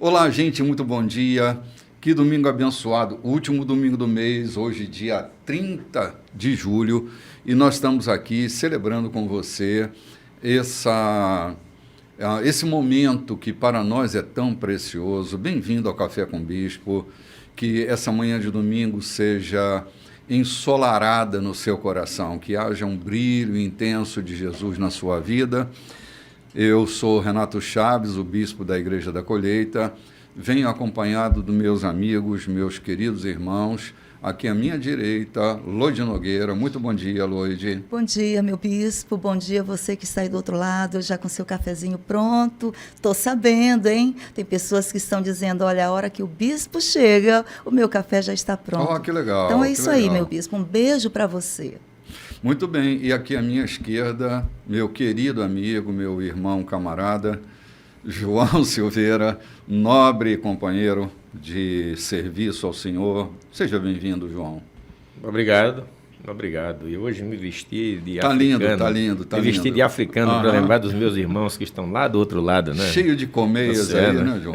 Olá, gente, muito bom dia. Que domingo abençoado, último domingo do mês, hoje dia 30 de julho, e nós estamos aqui celebrando com você esse momento que para nós é tão precioso. Bem-vindo ao Café com Bispo, que essa manhã de domingo seja ensolarada no seu coração, que haja um brilho intenso de Jesus na sua vida. Eu sou Renato Chaves, o bispo da Igreja da Colheita. Venho acompanhado dos meus amigos, meus queridos irmãos. Aqui à minha direita, Loide Nogueira. Muito bom dia, Loide. Bom dia, meu bispo. Bom dia, você que está aí do outro lado, já com seu cafezinho pronto. Estou sabendo, hein? Tem pessoas que estão dizendo, olha, a hora que o bispo chega, o meu café já está pronto. Oh, que legal. Então é isso aí, legal. meu bispo. Um beijo para você. Muito bem. E aqui à minha esquerda, meu querido amigo, meu irmão, camarada, João Silveira, nobre companheiro de serviço ao Senhor. Seja bem-vindo, João. Obrigado. E hoje me vesti de africano. Tá lindo. Me vesti de africano para lembrar dos meus irmãos que estão lá do outro lado, né? Cheio de colmeias aí, né, João?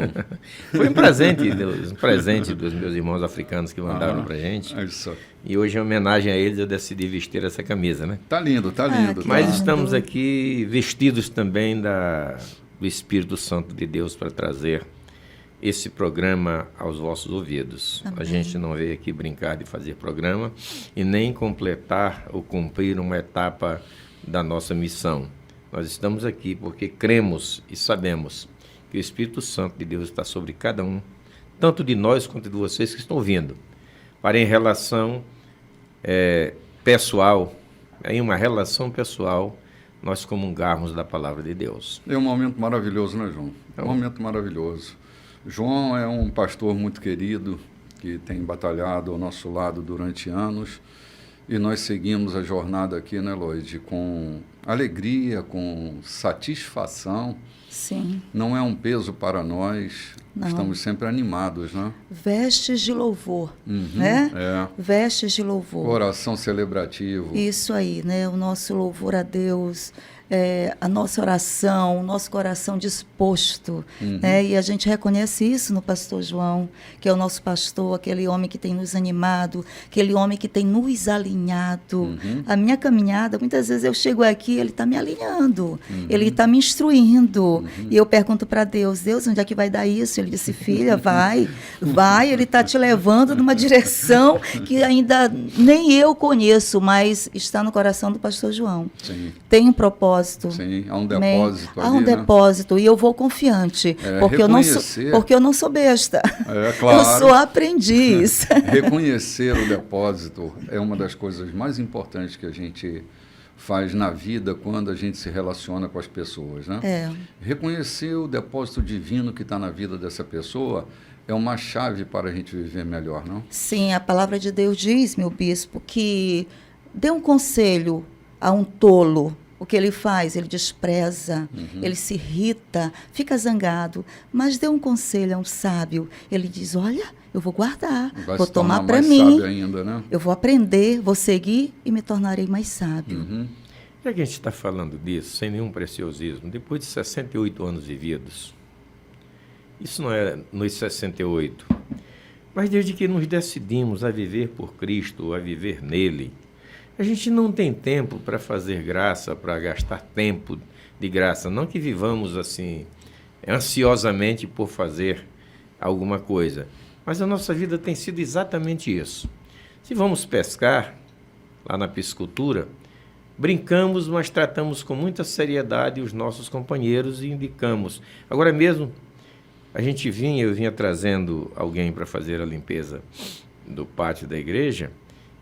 Foi um presente dos meus irmãos africanos que mandaram pra gente. É isso. E hoje, em homenagem a eles, eu decidi vestir essa camisa, né? Tá lindo. Mas estamos aqui vestidos também do Espírito Santo de Deus para trazer esse programa aos vossos ouvidos. Amém. A gente não veio aqui brincar de fazer programa e nem completar ou cumprir uma etapa da nossa missão. Nós estamos aqui porque cremos e sabemos que o Espírito Santo de Deus está sobre cada um, tanto de nós quanto de vocês que estão ouvindo, para em relação pessoal, em uma relação pessoal, nós comungarmos da palavra de Deus. É um momento maravilhoso, né, João? É um momento maravilhoso. João é um pastor muito querido, que tem batalhado ao nosso lado durante anos, e nós seguimos a jornada aqui, né, Loide, com alegria, com satisfação. Sim. Não é um peso para nós, não. Estamos sempre animados, né? Vestes de louvor, né? Vestes de louvor. Coração celebrativo. Isso aí, né? O nosso louvor a Deus, a nossa oração, o nosso coração disposto, né? E a gente reconhece isso no pastor João, que é o nosso pastor, aquele homem que tem nos animado, aquele homem que tem nos alinhado. A minha caminhada, muitas vezes eu chego aqui, ele está me alinhando, ele está me instruindo, e eu pergunto para Deus, onde é que vai dar isso? Ele disse, filha, vai, ele está te levando numa direção que ainda nem eu conheço, mas está no coração do pastor João. Sim. Tem um propósito. Sim, há um depósito ali, há um depósito, e eu vou confiante, porque eu não sou besta. Claro. Eu sou aprendiz. Reconhecer o depósito é uma das coisas mais importantes que a gente faz na vida quando a gente se relaciona com as pessoas, né? Reconhecer o depósito divino que está na vida dessa pessoa é uma chave para a gente viver melhor, não? Sim, a palavra de Deus diz, meu bispo, que dê um conselho a um tolo. O que ele faz? Ele despreza, ele se irrita, fica zangado, mas dê um conselho a um sábio. Ele diz, olha, eu vou guardar, vou tomar para mim, ainda, né? Eu vou aprender, vou seguir e me tornarei mais sábio. Já que a gente está falando disso, sem nenhum preciosismo, depois de 68 anos vividos, isso não é nos 68, mas desde que nos decidimos a viver por Cristo, a viver nele, a gente não tem tempo para fazer graça, para gastar tempo de graça. Não que vivamos assim, ansiosamente por fazer alguma coisa. Mas a nossa vida tem sido exatamente isso. Se vamos pescar, lá na piscicultura, brincamos, mas tratamos com muita seriedade os nossos companheiros e indicamos. Agora mesmo, eu vinha trazendo alguém para fazer a limpeza do pátio da igreja.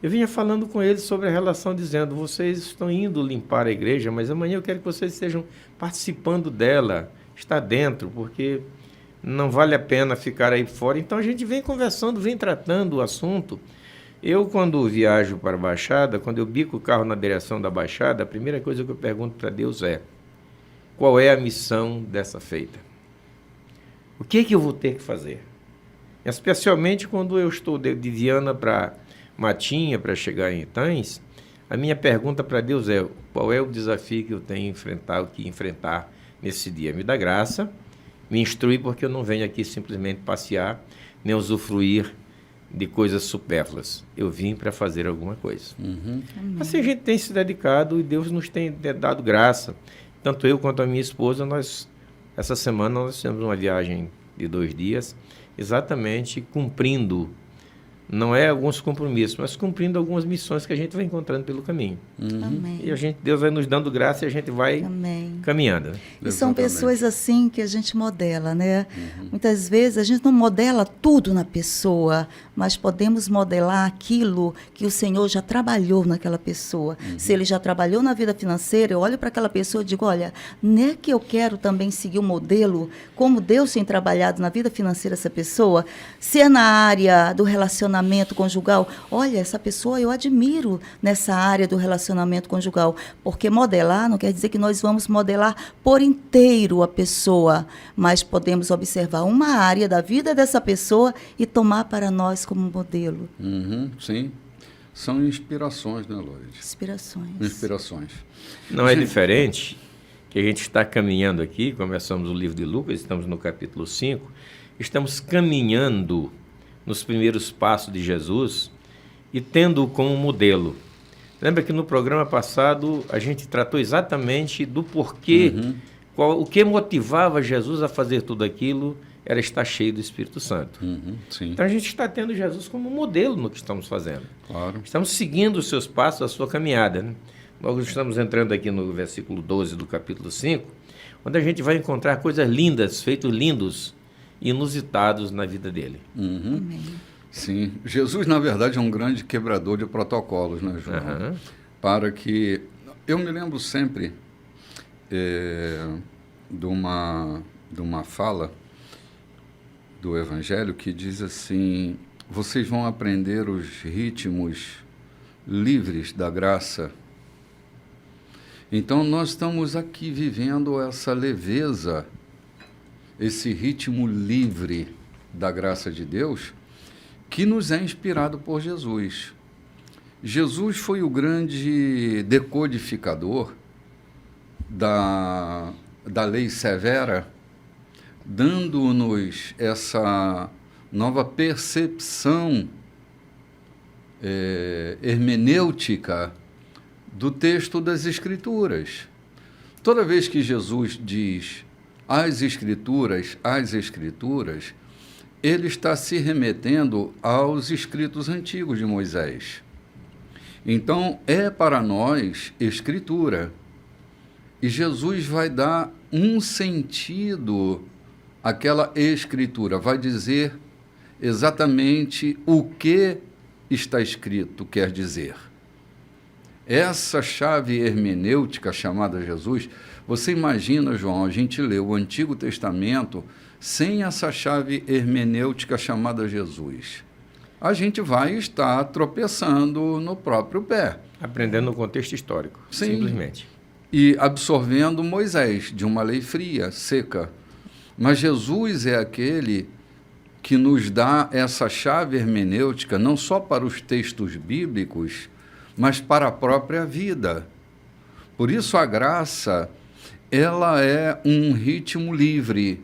Eu vinha falando com eles sobre a relação, dizendo, vocês estão indo limpar a igreja, mas amanhã eu quero que vocês estejam participando dela, estar dentro, porque não vale a pena ficar aí fora. Então a gente vem conversando, vem tratando o assunto. Eu, quando viajo para a Baixada, quando eu bico o carro na direção da Baixada, a primeira coisa que eu pergunto para Deus é, qual é a missão dessa feita? O que eu vou ter que fazer? Especialmente quando eu estou de Viana para Matinha, para chegar em Itães, a minha pergunta para Deus é, qual é o desafio que eu tenho que enfrentar nesse dia? Me dá graça me instrui, porque eu não venho aqui simplesmente passear, nem usufruir de coisas supérfluas. Eu vim para fazer alguma coisa. Assim a gente tem se dedicado e Deus nos tem dado graça. Tanto eu quanto a minha esposa, essa semana nós fizemos uma viagem de 2 dias, exatamente cumprindo, não é alguns compromissos, mas cumprindo algumas missões que a gente vai encontrando pelo caminho. Amém. E Deus vai nos dando graça e a gente vai caminhando. Né? E são pessoas assim que a gente modela, né? Muitas vezes a gente não modela tudo na pessoa, mas podemos modelar aquilo que o Senhor já trabalhou naquela pessoa. Se Ele já trabalhou na vida financeira, eu olho para aquela pessoa e digo, olha, não é que eu quero também seguir o modelo, como Deus tem trabalhado na vida financeira dessa pessoa, se é na área do relacionamento conjugal, olha, essa pessoa eu admiro nessa área do relacionamento conjugal, porque modelar não quer dizer que nós vamos modelar por inteiro a pessoa, mas podemos observar uma área da vida dessa pessoa e tomar para nós como modelo. Sim, são inspirações, né, Lourdes? Inspirações. Não é diferente que a gente está caminhando aqui, começamos o livro de Lucas, estamos no capítulo 5, estamos caminhando nos primeiros passos de Jesus e tendo-o como modelo. Lembra que no programa passado a gente tratou exatamente do porquê, o que motivava Jesus a fazer tudo aquilo era estar cheio do Espírito Santo. Sim. Então a gente está tendo Jesus como modelo no que estamos fazendo. Claro. Estamos seguindo os seus passos, a sua caminhada. Né? Nós estamos entrando aqui no versículo 12 do capítulo 5, onde a gente vai encontrar coisas lindas, feitos lindos, inusitados na vida dele. Amém. Sim. Jesus, na verdade, é um grande quebrador de protocolos, né, João? Para que... Eu me lembro sempre de uma fala do Evangelho que diz assim, vocês vão aprender os ritmos livres da graça. Então, nós estamos aqui vivendo essa leveza, esse ritmo livre da graça de Deus, que nos é inspirado por Jesus. Jesus foi o grande decodificador da lei severa, dando-nos essa nova percepção hermenêutica do texto das Escrituras. Toda vez que Jesus diz as Escrituras, ele está se remetendo aos escritos antigos de Moisés. Então, é para nós Escritura. E Jesus vai dar um sentido àquela Escritura, vai dizer exatamente o que está escrito, quer dizer. Essa chave hermenêutica chamada Jesus, você imagina, João, a gente lê o Antigo Testamento sem essa chave hermenêutica chamada Jesus. A gente vai estar tropeçando no próprio pé. Aprendendo no contexto histórico, Sim. simplesmente. E absorvendo Moisés, de uma lei fria, seca. Mas Jesus é aquele que nos dá essa chave hermenêutica, não só para os textos bíblicos, mas para a própria vida. Por isso a graça, ela é um ritmo livre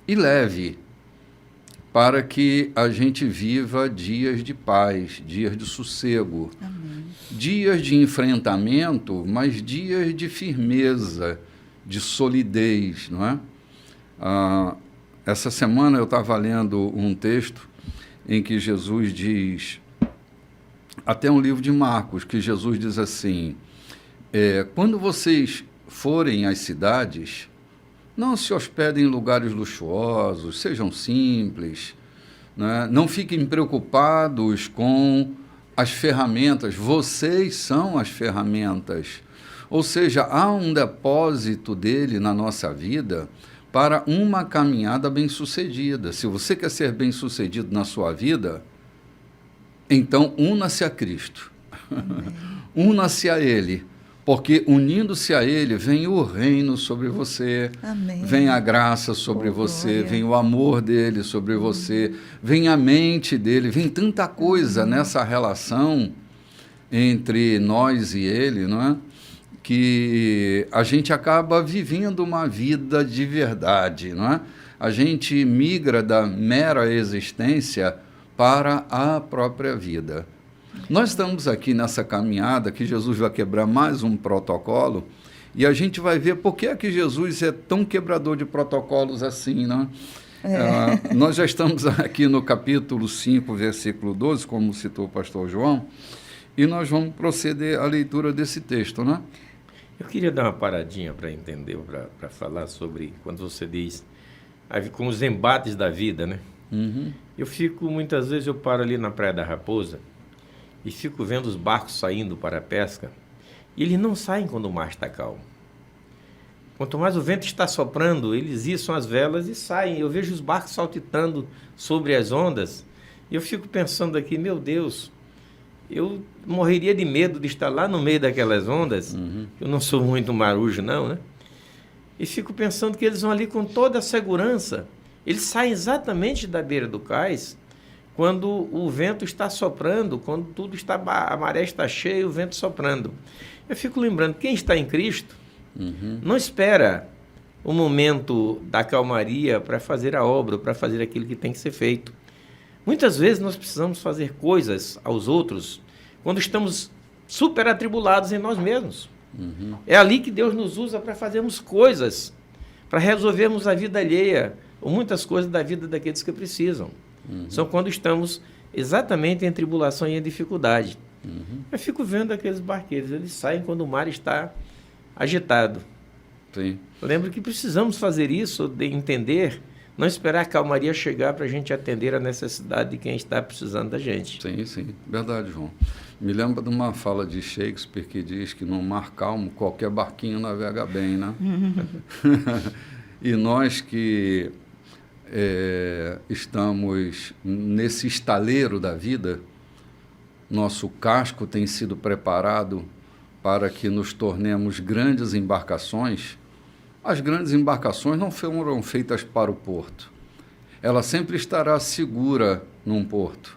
e leve, para que a gente viva dias de paz, dias de sossego, Amém. dias de enfrentamento, mas dias de firmeza, de solidez, não é? Essa semana eu estava lendo um texto em que Jesus diz, até um livro de Marcos, que Jesus diz assim, quando vocês forem às cidades, não se hospedem em lugares luxuosos, sejam simples, né? Não fiquem preocupados com as ferramentas, vocês são as ferramentas. Ou seja, há um depósito dele na nossa vida para uma caminhada bem-sucedida. Se você quer ser bem-sucedido na sua vida, então una-se a Cristo. Una-se a Ele. Porque unindo-se a Ele, vem o reino sobre você, Amém. Vem a graça sobre você, glória. vem o amor dele sobre você, vem a mente dele, vem tanta coisa nessa relação entre nós e Ele, não é? que a gente acaba vivendo uma vida de verdade, não é? A gente migra da mera existência para a própria vida. Nós estamos aqui nessa caminhada que Jesus vai quebrar mais um protocolo e a gente vai ver por que é que Jesus é tão quebrador de protocolos assim, não é? Nós já estamos aqui no capítulo 5, versículo 12, como citou o pastor João, e nós vamos proceder à leitura desse texto, né? Eu queria dar uma paradinha para entender, para falar sobre quando você diz com os embates da vida, né? Uhum. Muitas vezes eu paro ali na Praia da Raposa e fico vendo os barcos saindo para a pesca e eles não saem quando o mar está calmo. Quanto mais o vento está soprando, eles içam as velas e saem. Eu vejo os barcos saltitando sobre as ondas e eu fico pensando aqui, meu Deus, eu morreria de medo de estar lá no meio daquelas ondas. Eu não sou muito marujo, não, né? E fico pensando que eles vão ali com toda a segurança. Eles saem exatamente da beira do cais quando o vento está soprando, quando a maré está cheia, o vento soprando. Eu fico lembrando, quem está em Cristo não espera o momento da calmaria para fazer a obra, para fazer aquilo que tem que ser feito. Muitas vezes nós precisamos fazer coisas aos outros quando estamos super atribulados em nós mesmos. É ali que Deus nos usa para fazermos coisas, para resolvermos a vida alheia, ou muitas coisas da vida daqueles que precisam. São quando estamos exatamente em tribulação e em dificuldade. Eu fico vendo aqueles barqueiros, eles saem quando o mar está agitado. Sim. Lembro que precisamos fazer isso, de entender, não esperar a calmaria chegar para a gente atender a necessidade de quem está precisando da gente. Sim, sim. Verdade, João. Me lembra de uma fala de Shakespeare que diz que no mar calmo qualquer barquinho navega bem, né? E nós que estamos nesse estaleiro da vida, nosso casco tem sido preparado para que nos tornemos grandes embarcações. As grandes embarcações não foram feitas para o porto. Ela sempre estará segura num porto.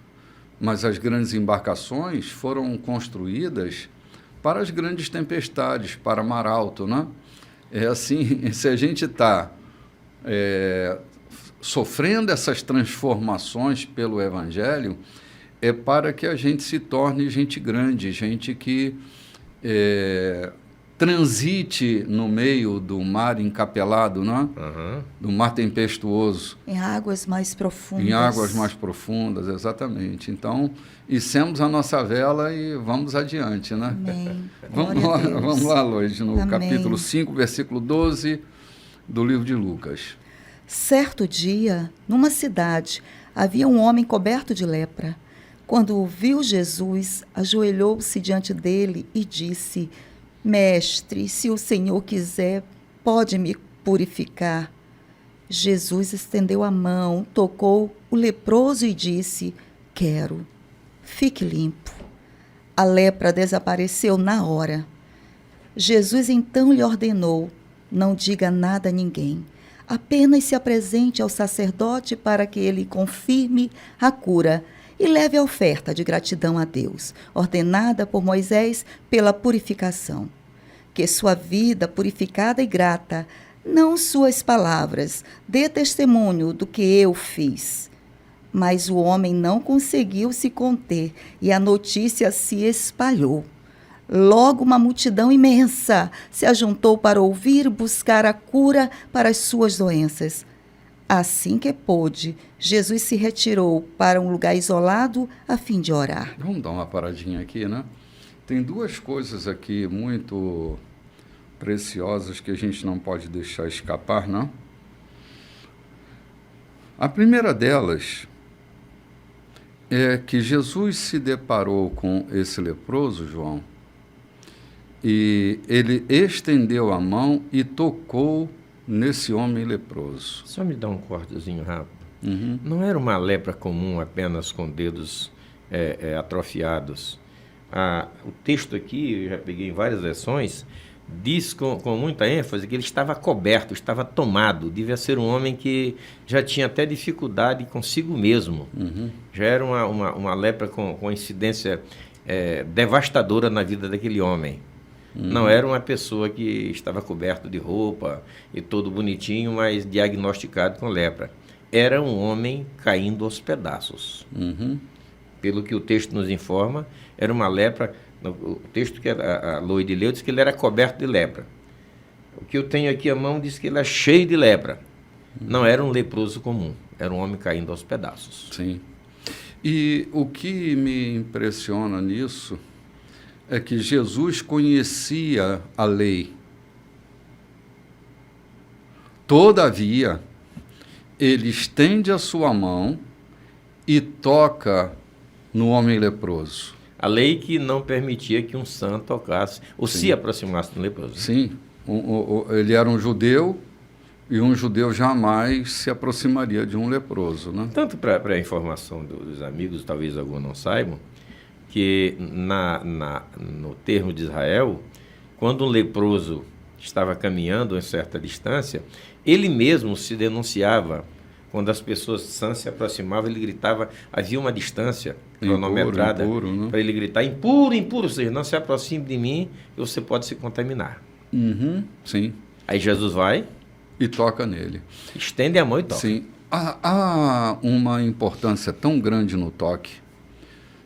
Mas as grandes embarcações foram construídas para as grandes tempestades, para mar alto, né? É assim, se a gente está sofrendo essas transformações pelo Evangelho, é para que a gente se torne gente grande, gente que transite no meio do mar encapelado, né? Do mar tempestuoso. Em águas mais profundas. Em águas mais profundas, exatamente. Então, içemos a nossa vela e vamos adiante, né? Amém. Vamos lá, Loide, no Amém. capítulo 5, versículo 12 do livro de Lucas. Certo dia, numa cidade, havia um homem coberto de lepra. Quando viu Jesus, ajoelhou-se diante dele e disse: Mestre, se o Senhor quiser, pode me purificar. Jesus estendeu a mão, tocou o leproso e disse: Quero, fique limpo. A lepra desapareceu na hora. Jesus então lhe ordenou: Não diga nada a ninguém. Apenas se apresente ao sacerdote para que ele confirme a cura e leve a oferta de gratidão a Deus, ordenada por Moisés pela purificação. Que sua vida purificada e grata, não suas palavras, dê testemunho do que eu fiz. Mas o homem não conseguiu se conter e a notícia se espalhou. Logo uma multidão imensa se ajuntou para ouvir e buscar a cura para as suas doenças. Assim que pôde, Jesus se retirou para um lugar isolado a fim de orar. Vamos dar uma paradinha aqui, né? Tem duas coisas aqui muito preciosas que a gente não pode deixar escapar, não? A primeira delas é que Jesus se deparou com esse leproso, João, e ele estendeu a mão e tocou nesse homem leproso. Só me dá um cortezinho rápido. Não era uma lepra comum apenas com dedos atrofiados. O texto aqui, eu já peguei em várias versões, diz com muita ênfase que ele estava coberto, estava tomado. Devia ser um homem que já tinha até dificuldade consigo mesmo. Já era uma lepra com incidência devastadora na vida daquele homem. Não era uma pessoa que estava coberto de roupa e todo bonitinho, mas diagnosticado com lepra. Era um homem caindo aos pedaços. Pelo que o texto nos informa, era uma lepra. O texto que a Loide leu diz que ele era coberto de lepra. O que eu tenho aqui à mão diz que ele é cheio de lepra. Não era um leproso comum, era um homem caindo aos pedaços. Sim. E o que me impressiona nisso é que Jesus conhecia a lei. Todavia, ele estende a sua mão e toca no homem leproso. A lei que não permitia que um santo tocasse ou Sim. se aproximasse do leproso. Sim, ele era um judeu e um judeu jamais se aproximaria de um leproso, né? Tanto para a informação dos amigos, talvez alguns não saibam, que no termo de Israel, quando um leproso estava caminhando em certa distância, ele mesmo se denunciava. Quando as pessoas sãs se aproximavam, ele gritava, havia uma distância cronometrada né? para ele gritar, impuro, impuro, ou seja, não se aproxime de mim, que você pode se contaminar. Sim. Aí Jesus vai E toca nele. estende a mão e toca. Sim. Há uma importância tão grande no toque.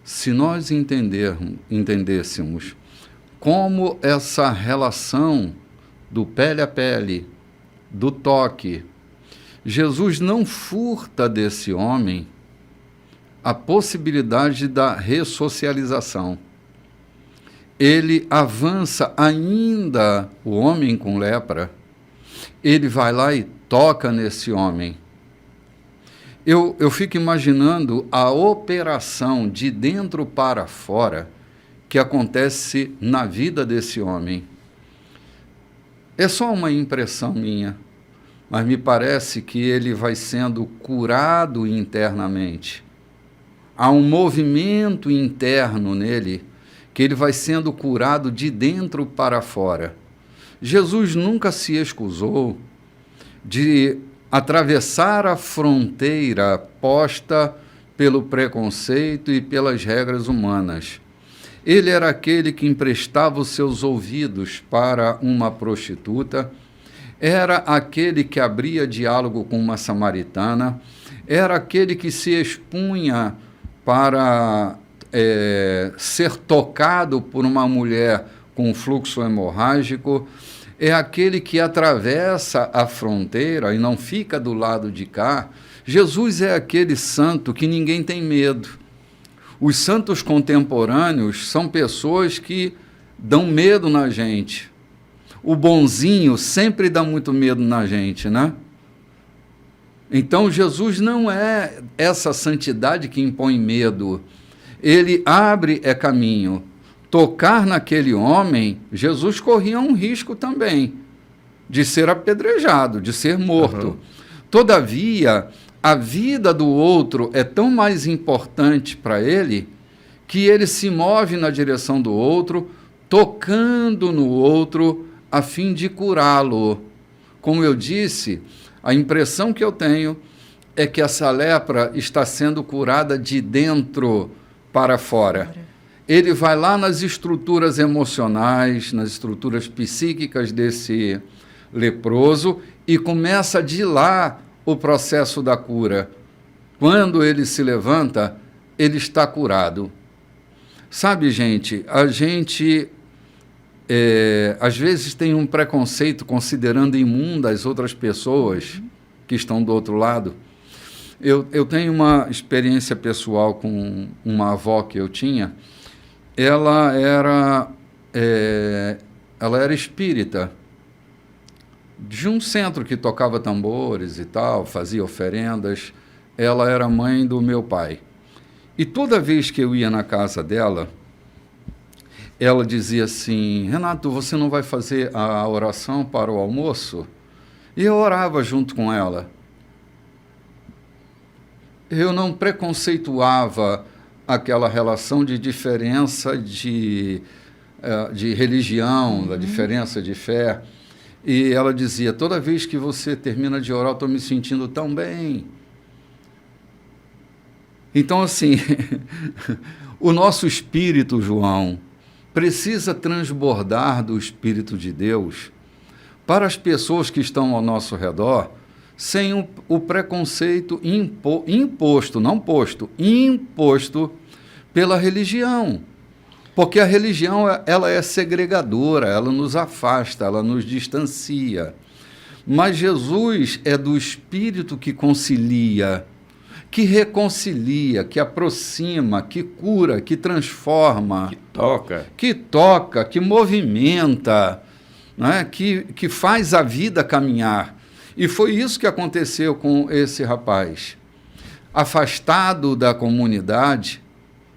Se nós entendêssemos como essa relação do pele a pele, do toque, Jesus não furta desse homem a possibilidade da ressocialização. Ele avança ainda, o homem com lepra, ele vai lá e toca nesse homem. Eu fico imaginando a operação de dentro para fora que acontece na vida desse homem. É só uma impressão minha, mas me parece que ele vai sendo curado internamente. Há um movimento interno nele que ele vai sendo curado de dentro para fora. Jesus nunca se excusou de atravessar a fronteira posta pelo preconceito e pelas regras humanas. Ele era aquele que emprestava os seus ouvidos para uma prostituta, era aquele que abria diálogo com uma samaritana, era aquele que se expunha para ser tocado por uma mulher com fluxo hemorrágico, é aquele que atravessa a fronteira e não fica do lado de cá. Jesus é aquele santo que ninguém tem medo. Os santos contemporâneos são pessoas que dão medo na gente. O bonzinho sempre dá muito medo na gente, né? Então, Jesus não é essa santidade que impõe medo. Ele abre caminho. Tocar naquele homem, Jesus corria um risco também de ser apedrejado, de ser morto. Todavia, a vida do outro é tão mais importante para ele que ele se move na direção do outro, tocando no outro a fim de curá-lo. Como eu disse, a impressão que eu tenho é que essa lepra está sendo curada de dentro para fora. Ele vai lá nas estruturas emocionais, nas estruturas psíquicas desse leproso e começa de lá o processo da cura. Quando ele se levanta, ele está curado. Sabe, gente, a gente às vezes tem um preconceito considerando imunda as outras pessoas que estão do outro lado. Eu tenho uma experiência pessoal com uma avó que eu tinha. Ela era espírita, de um centro que tocava tambores e tal, fazia oferendas. Ela era mãe do meu pai. E toda vez que eu ia na casa dela, ela dizia assim: Renato, você não vai fazer a oração para o almoço? E eu orava junto com ela. Eu não preconceituava aquela relação de diferença de religião, da diferença de fé. E ela dizia: toda vez que você termina de orar, eu estou me sentindo tão bem. Então, assim, o nosso espírito, João, precisa transbordar do Espírito de Deus para as pessoas que estão ao nosso redor, sem o preconceito imposto, não posto, imposto pela religião. Porque a religião, ela é segregadora, ela nos afasta, ela nos distancia. Mas Jesus é do Espírito que concilia, que reconcilia, que aproxima, que cura, que transforma. Que toca, que movimenta, né? que faz a vida caminhar. E foi isso que aconteceu com esse rapaz. Afastado da comunidade,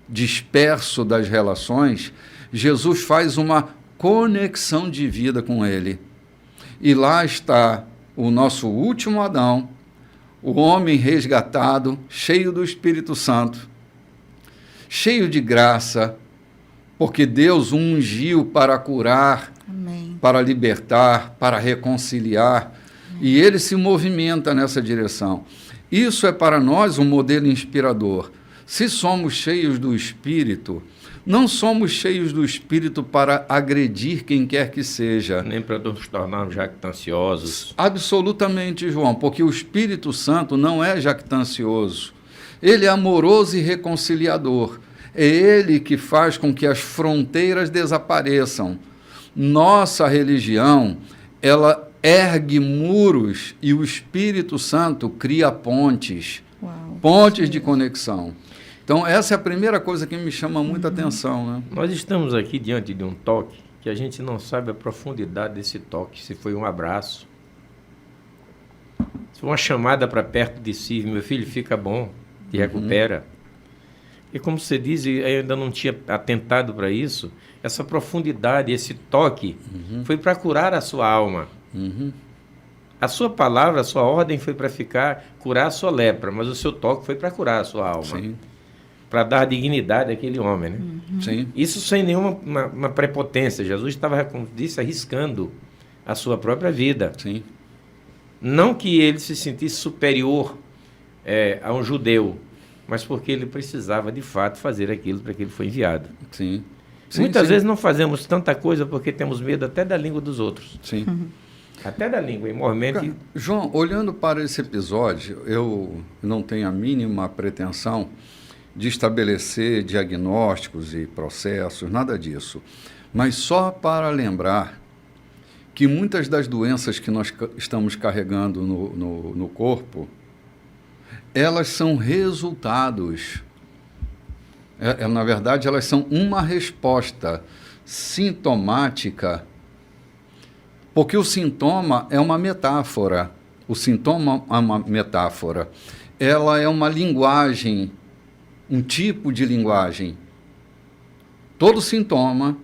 disperso das relações, Jesus faz uma conexão de vida com ele. E lá está o nosso último Adão, o homem resgatado, cheio do Espírito Santo, cheio de graça, porque Deus o ungiu para curar, Amém. Para libertar, para reconciliar, e ele se movimenta nessa direção. Isso é para nós um modelo inspirador. Se somos cheios do Espírito, não somos cheios do Espírito para agredir quem quer que seja. Nem para nos tornarmos jactanciosos. Absolutamente, João, porque o Espírito Santo não é jactancioso. Ele é amoroso e reconciliador. É ele que faz com que as fronteiras desapareçam. Nossa religião, ela ergue muros e o Espírito Santo cria pontes. Uau, pontes de conexão. Então, essa é a primeira coisa que me chama muita atenção, né? Nós estamos aqui diante de um toque que a gente não sabe a profundidade desse toque, se foi um abraço, se foi uma chamada para perto de si, meu filho, fica bom, te recupera. E como você diz, eu ainda não tinha atentado para isso, essa profundidade, esse toque, foi para curar a sua alma. A sua palavra, a sua ordem foi para curar a sua lepra, mas o seu toque foi para curar a sua alma. Sim. Para dar dignidade àquele homem, né? Sim. Isso sem nenhuma uma prepotência. Jesus estava, como disse, arriscando a sua própria vida. Sim. Não que ele se sentisse superior a um judeu, mas porque ele precisava, de fato, fazer aquilo para que ele foi enviado. Sim. Muitas vezes não fazemos tanta coisa porque temos medo até da língua dos outros. Sim. Até da língua, igualmente. João, olhando para esse episódio, eu não tenho a mínima pretensão de estabelecer diagnósticos e processos, nada disso. Mas só para lembrar que muitas das doenças que nós estamos carregando no corpo, elas são resultados, na verdade, elas são uma resposta sintomática, porque o sintoma é uma metáfora. O sintoma é uma metáfora. Ela é uma linguagem, um tipo de linguagem. Todo sintoma,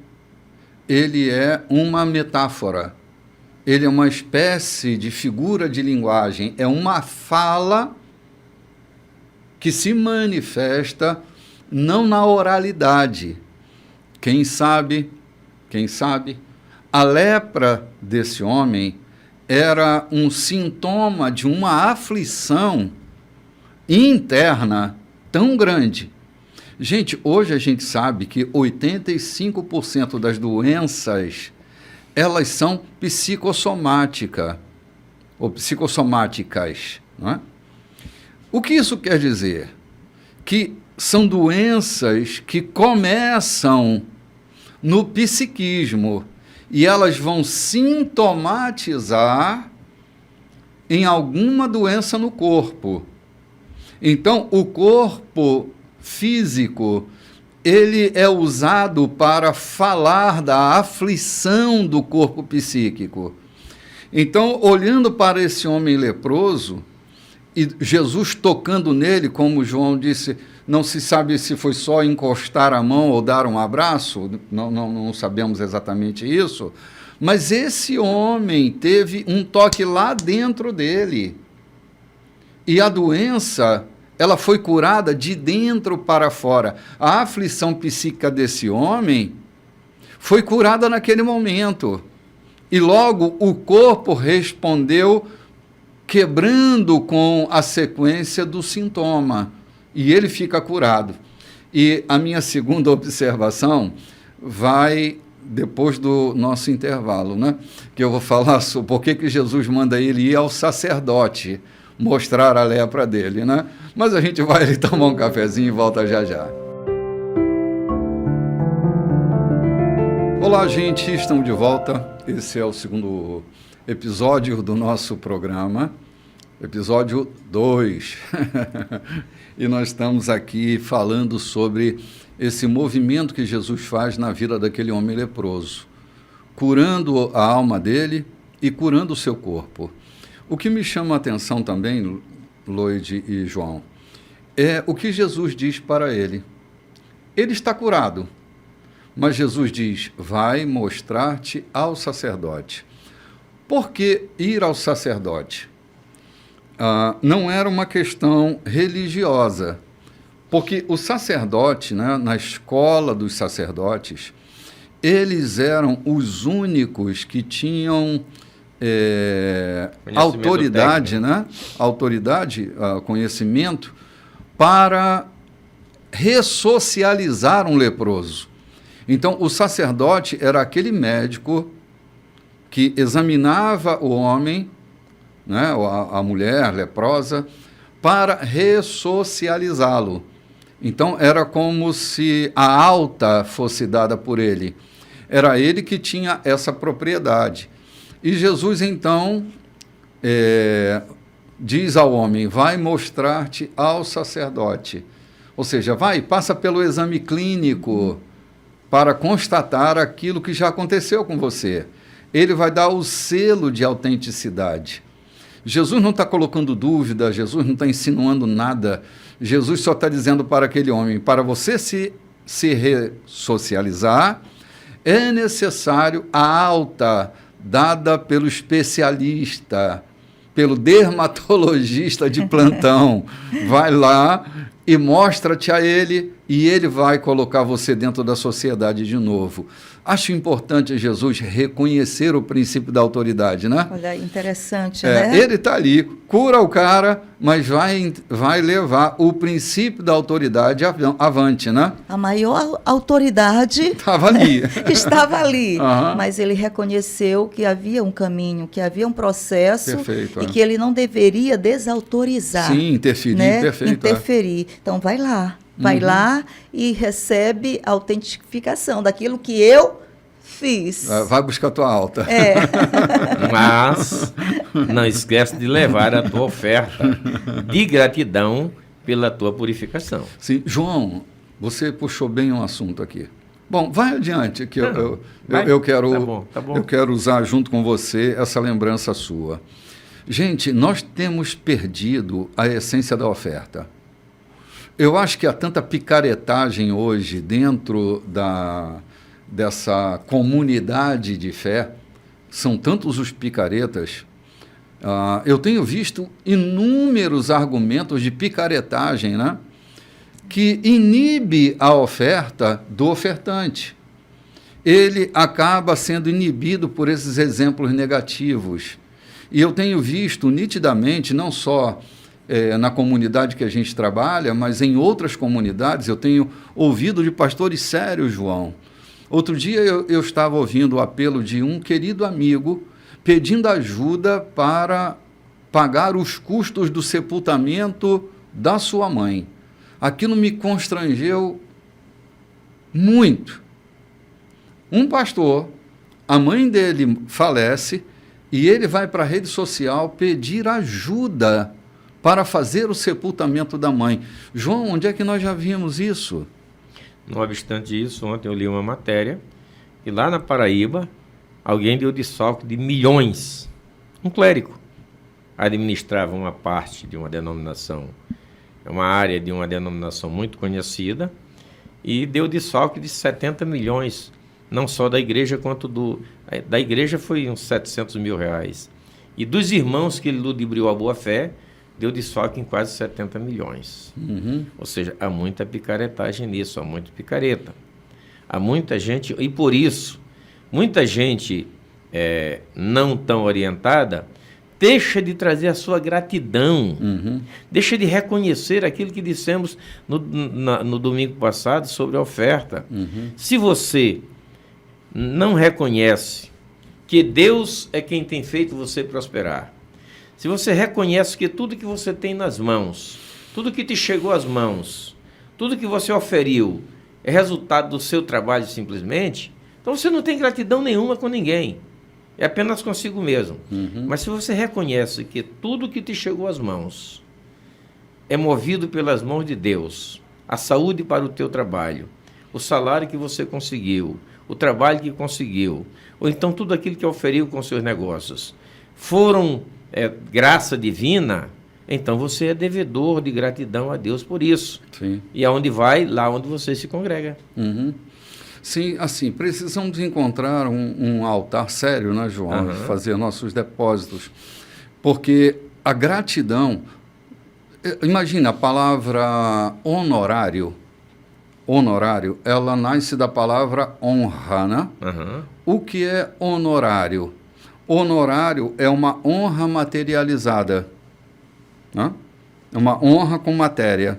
ele é uma metáfora. Ele é uma espécie de figura de linguagem. É uma fala que se manifesta não na oralidade. Quem sabe, a lepra desse homem era um sintoma de uma aflição interna tão grande. Gente, hoje a gente sabe que 85% das doenças, elas são psicossomáticas, ou psicossomáticas, não é? O que isso quer dizer? Que são doenças que começam no psiquismo e elas vão sintomatizar em alguma doença no corpo. Então, o corpo físico, ele é usado para falar da aflição do corpo psíquico. Então, olhando para esse homem leproso, e Jesus tocando nele, como João disse, não se sabe se foi só encostar a mão ou dar um abraço, não sabemos exatamente isso, mas esse homem teve um toque lá dentro dele. E a doença, ela foi curada de dentro para fora. A aflição psíquica desse homem foi curada naquele momento. E logo o corpo respondeu quebrando com a sequência do sintoma. E ele fica curado. E a minha segunda observação, vai depois do nosso intervalo, né? Que eu vou falar sobre por que Jesus manda ele ir ao sacerdote mostrar a lepra dele, né? Mas a gente vai ali tomar um cafezinho e volta já já. Olá, gente, estamos de volta. Esse é o segundo episódio do nosso programa, episódio 2. E nós estamos aqui falando sobre esse movimento que Jesus faz na vida daquele homem leproso, curando a alma dele e curando o seu corpo. O que me chama a atenção também, Loide e João, é o que Jesus diz para ele. Ele está curado, mas Jesus diz, vai mostrar-te ao sacerdote. Por que ir ao sacerdote? Não era uma questão religiosa, porque o sacerdote, né, na escola dos sacerdotes, eles eram os únicos que tinham autoridade, né, conhecimento para ressocializar um leproso. Então, o sacerdote era aquele médico que examinava o homem, né, a mulher leprosa, para ressocializá-lo. Então, era como se a alta fosse dada por ele. Era ele que tinha essa propriedade. E Jesus, então, diz ao homem, vai mostrar-te ao sacerdote. Ou seja, passa pelo exame clínico para constatar aquilo que já aconteceu com você. Ele vai dar o selo de autenticidade. Jesus não está colocando dúvida, Jesus não está insinuando nada. Jesus só está dizendo para aquele homem, para você se ressocializar, é necessário a alta dada pelo especialista, pelo dermatologista de plantão. Vai lá e mostra-te a ele, e ele vai colocar você dentro da sociedade de novo. Acho importante Jesus reconhecer o princípio da autoridade, né? Olha, interessante, né? Ele está ali, cura o cara, mas vai levar o princípio da autoridade avante, né? A maior autoridade estava ali. Estava ali, mas ele reconheceu que havia um caminho, que havia um processo. Perfeito, e que ele não deveria desautorizar. Sim, interferir, né? Perfeito. Interferir. Então, vai lá e recebe a autentificação daquilo que eu fiz. Vai buscar a tua alta. Mas não esquece de levar a tua oferta de gratidão pela tua purificação. Sim, João, você puxou bem um assunto aqui. Bom, vai adiante, que eu quero, tá bom. Eu quero usar junto com você essa lembrança sua. Gente, nós temos perdido a essência da oferta. Eu acho que há tanta picaretagem hoje dentro dessa comunidade de fé, são tantos os picaretas. Eu tenho visto inúmeros argumentos de picaretagem, né, que inibe a oferta do ofertante. Ele acaba sendo inibido por esses exemplos negativos. E eu tenho visto nitidamente, não só na comunidade que a gente trabalha, mas em outras comunidades, eu tenho ouvido de pastores sérios, João. Outro dia eu estava ouvindo o apelo de um querido amigo pedindo ajuda para pagar os custos do sepultamento da sua mãe. Aquilo me constrangeu muito. Um pastor, a mãe dele falece e ele vai para a rede social pedir ajuda para fazer o sepultamento da mãe. João, onde é que nós já vimos isso? Não obstante isso, ontem eu li uma matéria e lá na Paraíba alguém deu desfalque de milhões. Um clérigo administrava uma parte de uma denominação, uma área de uma denominação muito conhecida, e deu desfalque de 70 milhões, não só da igreja quanto da igreja foi uns 700 mil reais. E dos irmãos que ele ludibriou a boa fé, deu desfalque em quase 70 milhões. Ou seja, há muita picaretagem nisso, há muita picareta. Há muita gente, e por isso, muita gente não tão orientada, deixa de trazer a sua gratidão, deixa de reconhecer aquilo que dissemos no domingo passado sobre a oferta. Se você não reconhece que Deus é quem tem feito você prosperar, se você reconhece que tudo que você tem nas mãos, tudo que te chegou às mãos, tudo que você oferiu é resultado do seu trabalho simplesmente, então você não tem gratidão nenhuma com ninguém. É apenas consigo mesmo. Mas se você reconhece que tudo que te chegou às mãos é movido pelas mãos de Deus, a saúde para o teu trabalho, o salário que você conseguiu, o trabalho que conseguiu, ou então tudo aquilo que oferiu com seus negócios, foram graça divina, então você é devedor de gratidão a Deus por isso. Sim. E aonde vai? Lá onde você se congrega. Sim, assim, precisamos encontrar um altar sério, né, João? Fazer nossos depósitos. Porque a gratidão... Imagina, a palavra honorário, ela nasce da palavra honra, né? O que é honorário? Honorário é uma honra materializada, né? É uma honra com matéria.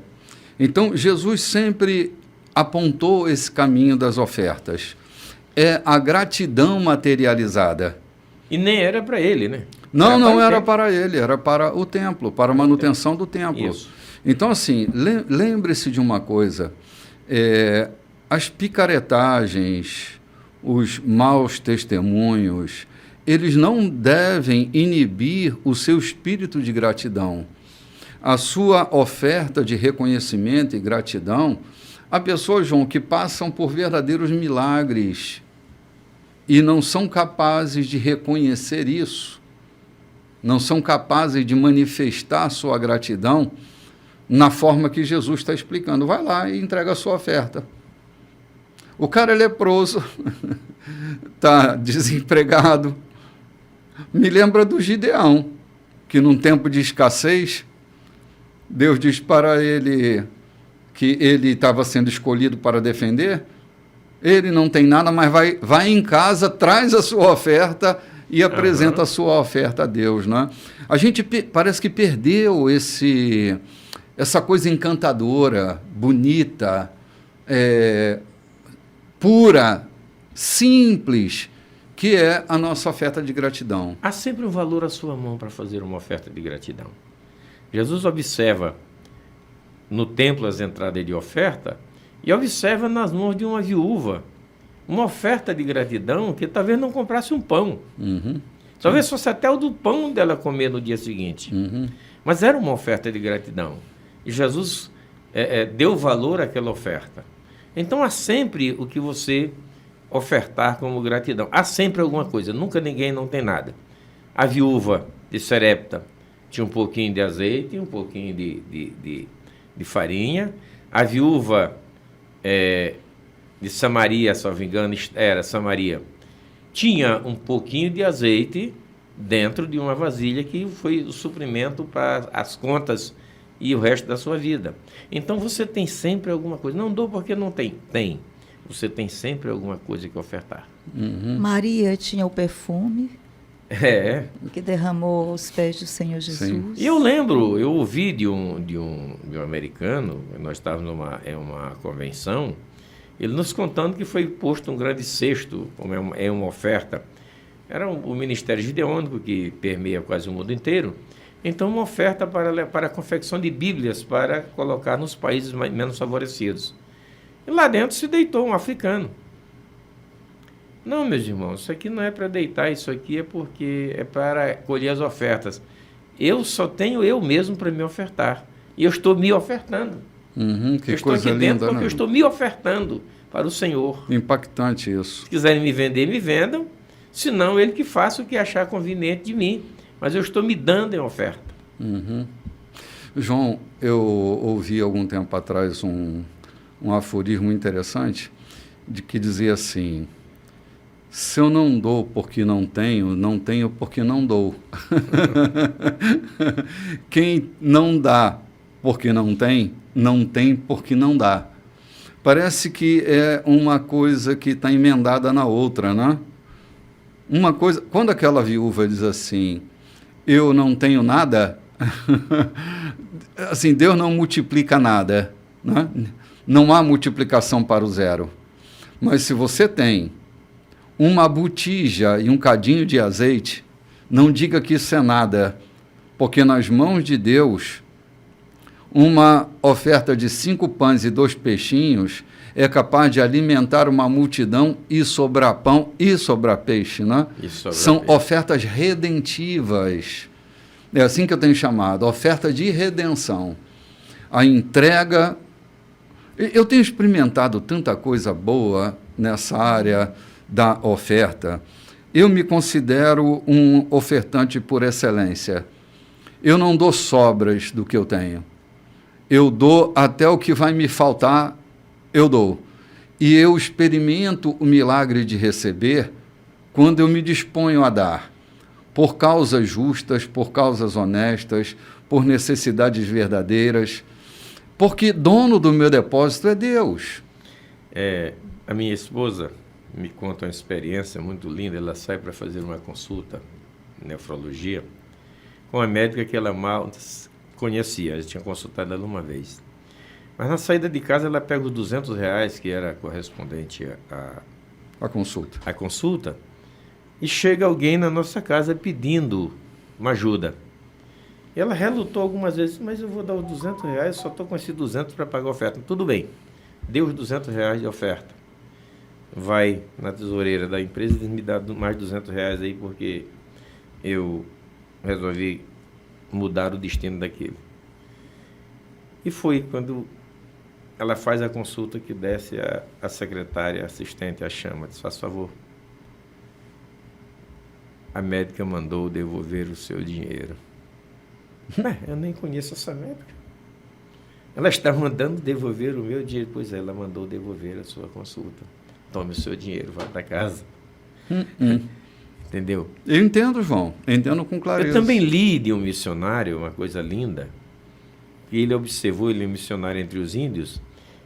Então, Jesus sempre apontou esse caminho das ofertas. É a gratidão materializada. E nem era para ele, né? Não era para ele, era para o templo, para a manutenção do templo. Isso. Então, assim, lembre-se de uma coisa, as picaretagens, os maus testemunhos, eles não devem inibir o seu espírito de gratidão. A sua oferta de reconhecimento e gratidão, há pessoas, João, que passam por verdadeiros milagres e não são capazes de reconhecer isso, não são capazes de manifestar a sua gratidão na forma que Jesus está explicando. Vai lá e entrega a sua oferta. O cara é leproso, está desempregado. Me lembra do Gideão, que num tempo de escassez, Deus diz para ele que ele estava sendo escolhido para defender. Ele não tem nada, mas vai em casa, traz a sua oferta e apresenta a sua oferta a Deus, né? A gente parece que perdeu essa coisa encantadora, bonita, pura, simples, que é a nossa oferta de gratidão. Há sempre um valor à sua mão para fazer uma oferta de gratidão. Jesus observa no templo as entradas de oferta e observa nas mãos de uma viúva uma oferta de gratidão que talvez não comprasse um pão. Talvez fosse até o do pão dela comer no dia seguinte. Mas era uma oferta de gratidão. E Jesus deu valor àquela oferta. Então há sempre o que você ofertar como gratidão. Há sempre alguma coisa. Nunca ninguém não tem nada. A viúva de Sarepta tinha um pouquinho de azeite, um pouquinho de farinha. A viúva de Samaria, se não me engano, era Samaria, tinha um pouquinho de azeite dentro de uma vasilha que foi o suprimento para as contas e o resto da sua vida. Então você tem sempre alguma coisa. Não dou porque não tem. Tem. Você tem sempre alguma coisa que ofertar. Maria tinha o perfume que derramou aos pés do Senhor Jesus. Sim. E eu ouvi de um americano, nós estávamos em uma convenção, ele nos contando que foi posto um grande cesto, como é uma oferta. Era o ministério gideônico, que permeia quase o mundo inteiro. Então, uma oferta para a confecção de bíblias para colocar nos países menos favorecidos. E lá dentro se deitou um africano. Não, meus irmãos, isso aqui não é para deitar, isso aqui é porque é para colher as ofertas. Eu só tenho eu mesmo para me ofertar. E eu estou me ofertando. Que eu estou coisa aqui dentro linda, porque né? eu estou me ofertando para o Senhor. Impactante isso. Se quiserem me vender, me vendam. Se não, ele que faça o que achar conveniente de mim. Mas eu estou me dando em oferta. João, eu ouvi algum tempo atrás um aforismo interessante que dizia assim: se eu não dou porque não tenho porque não dou. Quem não dá porque não tem porque não dá. Parece que é uma coisa que está emendada na outra, né? Uma coisa, quando aquela viúva diz assim, eu não tenho nada, assim, Deus não multiplica nada, né? Não há multiplicação para o zero. Mas se você tem uma botija e um cadinho de azeite, não diga que isso é nada, porque nas mãos de Deus, uma oferta de 5 pães e 2 peixinhos é capaz de alimentar uma multidão e sobrar pão e sobrar peixe, né? São ofertas redentivas. É assim que eu tenho chamado, oferta de redenção. A entrega. Eu tenho experimentado tanta coisa boa nessa área da oferta. Eu me considero um ofertante por excelência. Eu não dou sobras do que eu tenho. Eu dou até o que vai me faltar, eu dou. E eu experimento o milagre de receber quando eu me disponho a dar, por causas justas, por causas honestas, por necessidades verdadeiras, porque dono do meu depósito é Deus. A minha esposa me conta uma experiência muito linda. Ela sai para fazer uma consulta em nefrologia com uma médica que ela mal conhecia, já tinha consultado ela uma vez. Mas na saída de casa ela pega os R$200, que era correspondente à consulta, e chega alguém na nossa casa pedindo uma ajuda. Ela relutou algumas vezes, mas eu vou dar os R$200, só estou com esses 200 para pagar a oferta. Tudo bem, deu os R$200 de oferta. Vai na tesoureira da empresa e me dá mais R$200 aí, porque eu resolvi mudar o destino daquele. E foi quando ela faz a consulta que desce a secretária, a assistente, a chama, diz: faz favor, a médica mandou devolver o seu dinheiro. Eu nem conheço essa médica. Ela está mandando devolver o meu dinheiro. Pois é, ela mandou devolver a sua consulta. Tome o seu dinheiro, vá para casa. Entendeu? Eu entendo, João. Eu entendo com clareza. Eu também li de um missionário, uma coisa linda, que ele observou, ele é um missionário entre os índios,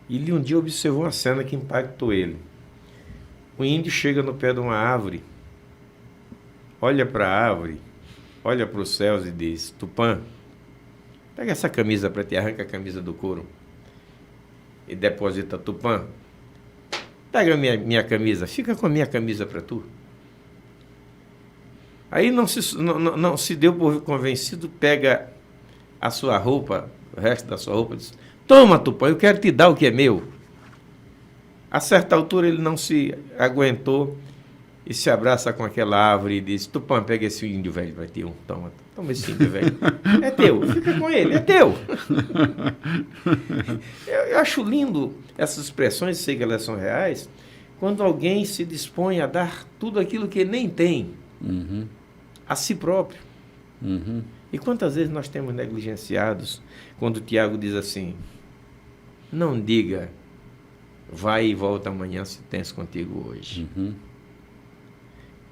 e ele um dia observou uma cena que impactou ele. O índio chega no pé de uma árvore, olha para a árvore, olha para os céus e diz: Tupã, pega essa camisa para ti, arranca a camisa do couro e deposita. Tupã, pega minha camisa, fica com a minha camisa para tu. Aí não se deu por convencido, pega a sua roupa, o resto da sua roupa, diz: toma, Tupã, eu quero te dar o que é meu. A certa altura ele não se aguentou e se abraça com aquela árvore e diz: Tupã, pega esse índio velho para ti, toma esse índio velho. É teu, fica com ele, é teu. Eu acho lindo essas expressões, sei que elas são reais, quando alguém se dispõe a dar tudo aquilo que ele nem tem. A si próprio. E quantas vezes nós temos negligenciados quando o Tiago diz assim: não diga, vai e volta amanhã se tens contigo hoje.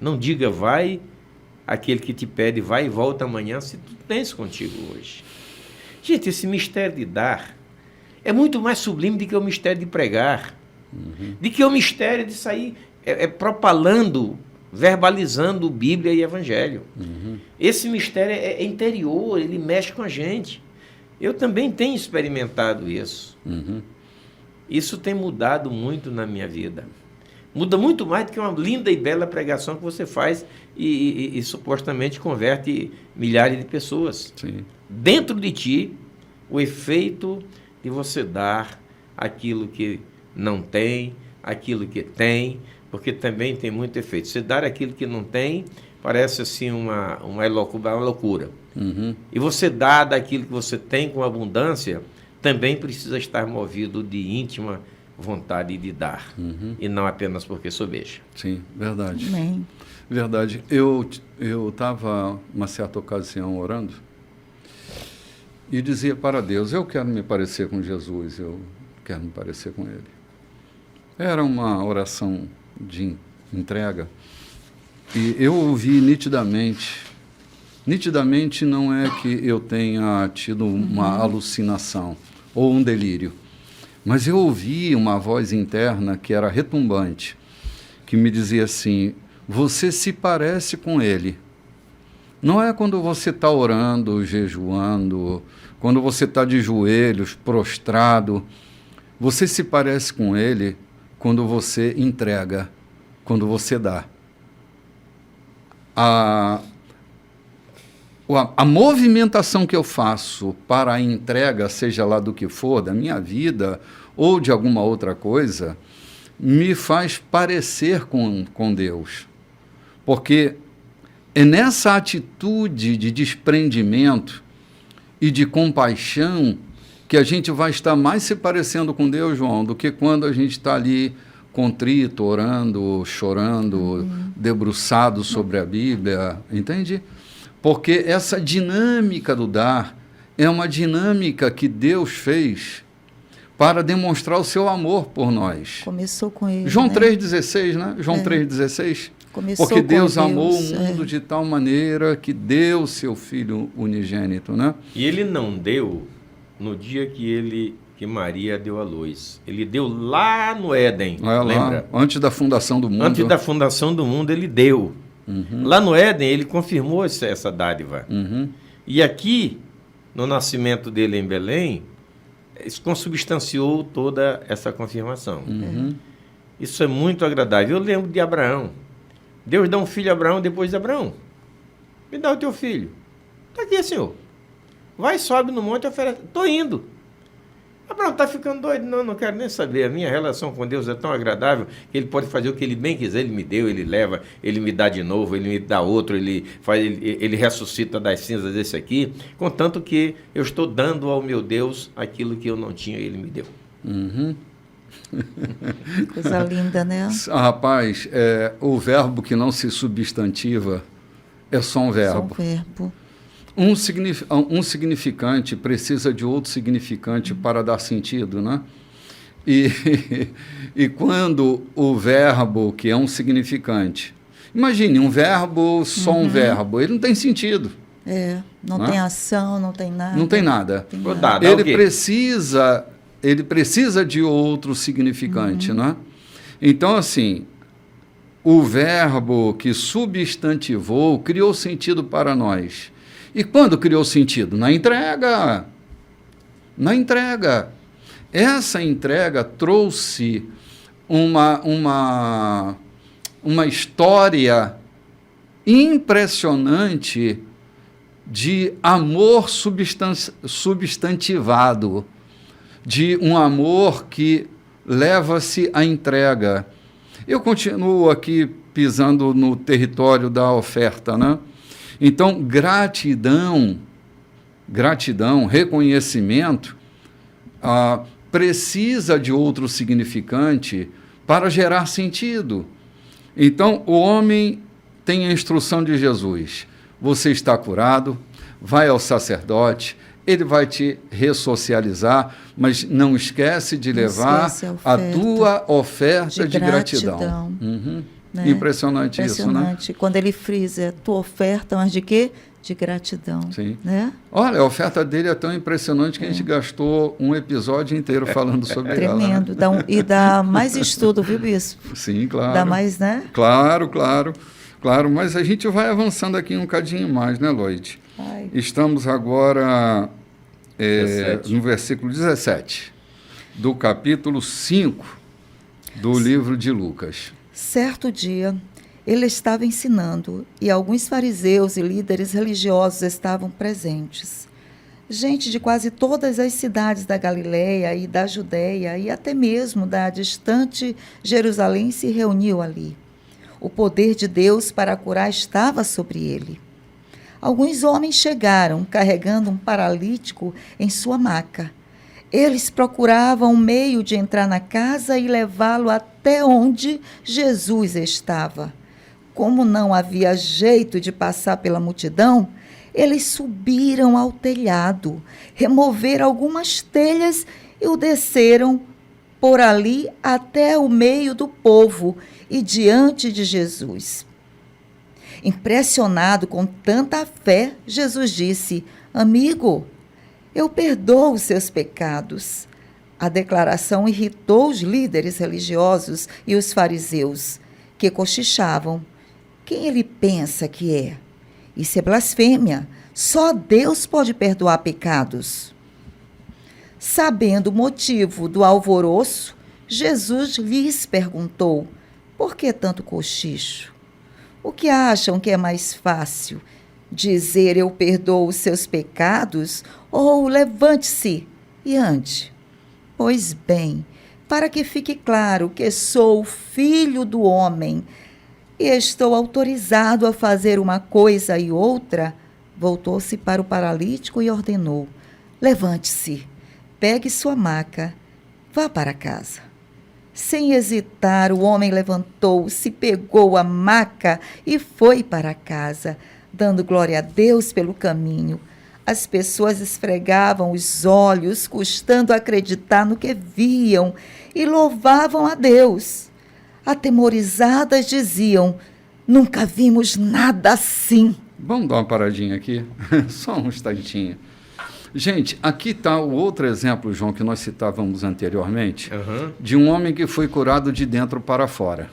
Não diga, vai, aquele que te pede, vai e volta amanhã se tu tens contigo hoje. Gente, esse mistério de dar é muito mais sublime do que o mistério de pregar, do que o mistério de sair propalando, verbalizando Bíblia e Evangelho. Esse mistério é interior, ele mexe com a gente. Eu também tenho experimentado isso. Isso tem mudado muito na minha vida. Muda muito mais do que uma linda e bela pregação que você faz e supostamente converte milhares de pessoas. Sim. Dentro de ti, o efeito de você dar aquilo que não tem, aquilo que tem, porque também tem muito efeito. Você dar aquilo que não tem, parece assim uma loucura. E você dar daquilo que você tem com abundância, também precisa estar movido de íntima vontade de dar, e não apenas porque sobeja. Sim, verdade. Amém. Verdade. Eu estava, uma certa ocasião, orando e dizia para Deus: eu quero me parecer com Jesus, eu quero me parecer com Ele. Era uma oração de entrega, e eu ouvi nitidamente não é que eu tenha tido uma alucinação ou um delírio, mas eu ouvi uma voz interna que era retumbante, que me dizia assim: você se parece com Ele. Não é quando você está orando, jejuando, quando você está de joelhos, prostrado. Você se parece com Ele quando você entrega, quando você dá. A movimentação que eu faço para a entrega, seja lá do que for, da minha vida ou de alguma outra coisa, me faz parecer com Deus. Porque é nessa atitude de desprendimento e de compaixão que a gente vai estar mais se parecendo com Deus, João, do que quando a gente está ali contrito, orando, chorando, debruçado sobre a Bíblia, entende? Porque essa dinâmica do dar é uma dinâmica que Deus fez para demonstrar o seu amor por nós. Começou com ele, João né? 3,16, né? João 3,16. Começou Porque com Deus amou o Deus, mundo de tal maneira que deu seu Filho unigênito, né? E ele não deu no dia que Maria deu à luz. Ele deu lá no Éden, lembra? Lá, antes da fundação do mundo. Antes da fundação do mundo, ele deu. Lá no Éden, ele confirmou essa dádiva. E aqui, no nascimento dele em Belém, isso consubstanciou toda essa confirmação. Isso é muito agradável. Eu lembro de Abraão. Deus dá um filho a Abraão depois de Abraão. Me dá o teu filho. Está aqui, Senhor. Vai, sobe no monte e oferece. Estou indo. Abraão está ficando doido? Não, não quero nem saber. A minha relação com Deus é tão agradável que Ele pode fazer o que Ele bem quiser. Ele me deu, Ele leva, Ele me dá de novo, Ele me dá outro, Ele ressuscita das cinzas esse aqui, contanto que eu estou dando ao meu Deus aquilo que eu não tinha, Ele me deu. Coisa linda, né? Rapaz, o verbo que não se substantiva é só um verbo. Só um verbo. Um significante precisa de outro significante para dar sentido, né? E quando o verbo, que é um significante... Imagine, um verbo, só um verbo, ele não tem sentido. Não tem ação, não tem nada. Não tem nada. Ele precisa de outro significante, né? Então, assim, o verbo que substantivou criou sentido para nós. E quando criou sentido? Na entrega. Na entrega. Essa entrega trouxe uma história impressionante de amor substantivado, de um amor que leva-se à entrega. Eu continuo aqui pisando no território da oferta, né? Então, gratidão, reconhecimento, precisa de outro significante para gerar sentido. Então, o homem tem a instrução de Jesus. Você está curado, vai ao sacerdote, ele vai te ressocializar, mas não esquece de levar a tua oferta de gratidão. Né? Impressionante isso, né? Quando ele frisa, tua oferta, mas de quê? De gratidão. Sim. Né? Olha, a oferta dele é tão impressionante que a gente gastou um episódio inteiro falando sobre ela. Tremendo. E dá mais estudo, viu, Bispo? Sim, claro. Dá mais, né? Claro, mas a gente vai avançando aqui um cadinho mais, né, Lloyd? Estamos agora no versículo 17 do capítulo 5 do livro de Lucas. Certo dia, ele estava ensinando e alguns fariseus e líderes religiosos estavam presentes. Gente de quase todas as cidades da Galileia e da Judéia e até mesmo da distante Jerusalém se reuniu ali. O poder de Deus para curar estava sobre ele. Alguns homens chegaram carregando um paralítico em sua maca. Eles procuravam um meio de entrar na casa e levá-lo até onde Jesus estava. Como não havia jeito de passar pela multidão, eles subiram ao telhado, removeram algumas telhas e o desceram por ali até o meio do povo e diante de Jesus. Impressionado com tanta fé, Jesus disse: Amigo, eu perdoo os seus pecados. A declaração irritou os líderes religiosos e os fariseus, que cochichavam. Quem ele pensa que é? Isso é blasfêmia. Só Deus pode perdoar pecados. Sabendo o motivo do alvoroço, Jesus lhes perguntou: Por que tanto cochicho? O que acham que é mais fácil? Dizer eu perdoo os seus pecados ou levante-se e ande? Pois bem, para que fique claro que sou filho do homem e estou autorizado a fazer uma coisa e outra, voltou-se para o paralítico e ordenou: levante-se, pegue sua maca, vá para casa. Sem hesitar, o homem levantou-se, pegou a maca e foi para casa, dando glória a Deus pelo caminho. As pessoas esfregavam os olhos, custando acreditar no que viam, e louvavam a Deus. Atemorizadas diziam: nunca vimos nada assim. Vamos dar uma paradinha aqui? Só um instantinho. Gente, aqui está o outro exemplo, João, que nós citávamos anteriormente, de um homem que foi curado de dentro para fora.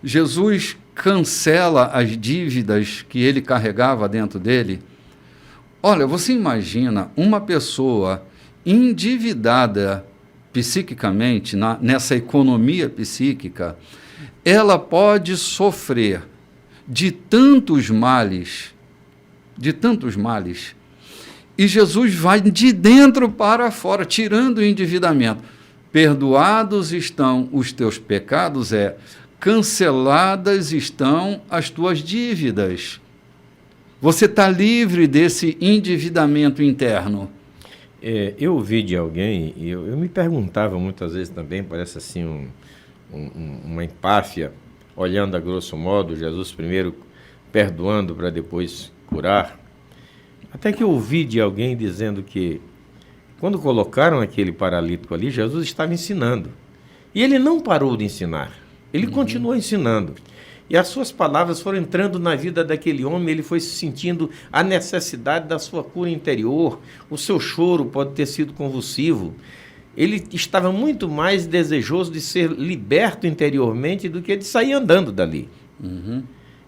Jesus cancela as dívidas que ele carregava dentro dele. Olha, você imagina uma pessoa endividada psiquicamente, nessa economia psíquica, ela pode sofrer de tantos males, e Jesus vai de dentro para fora, tirando o endividamento. Perdoados estão os teus pecados, canceladas estão as tuas dívidas. Você está livre desse endividamento interno. Eu ouvi de alguém, e eu me perguntava muitas vezes também, parece assim uma empáfia, olhando a grosso modo, Jesus primeiro perdoando para depois curar. Até que eu ouvi de alguém dizendo que quando colocaram aquele paralítico ali, Jesus estava ensinando. E ele não parou de ensinar, ele continuou ensinando. E as suas palavras foram entrando na vida daquele homem, ele foi sentindo a necessidade da sua cura interior, o seu choro pode ter sido convulsivo. Ele estava muito mais desejoso de ser liberto interiormente do que de sair andando dali.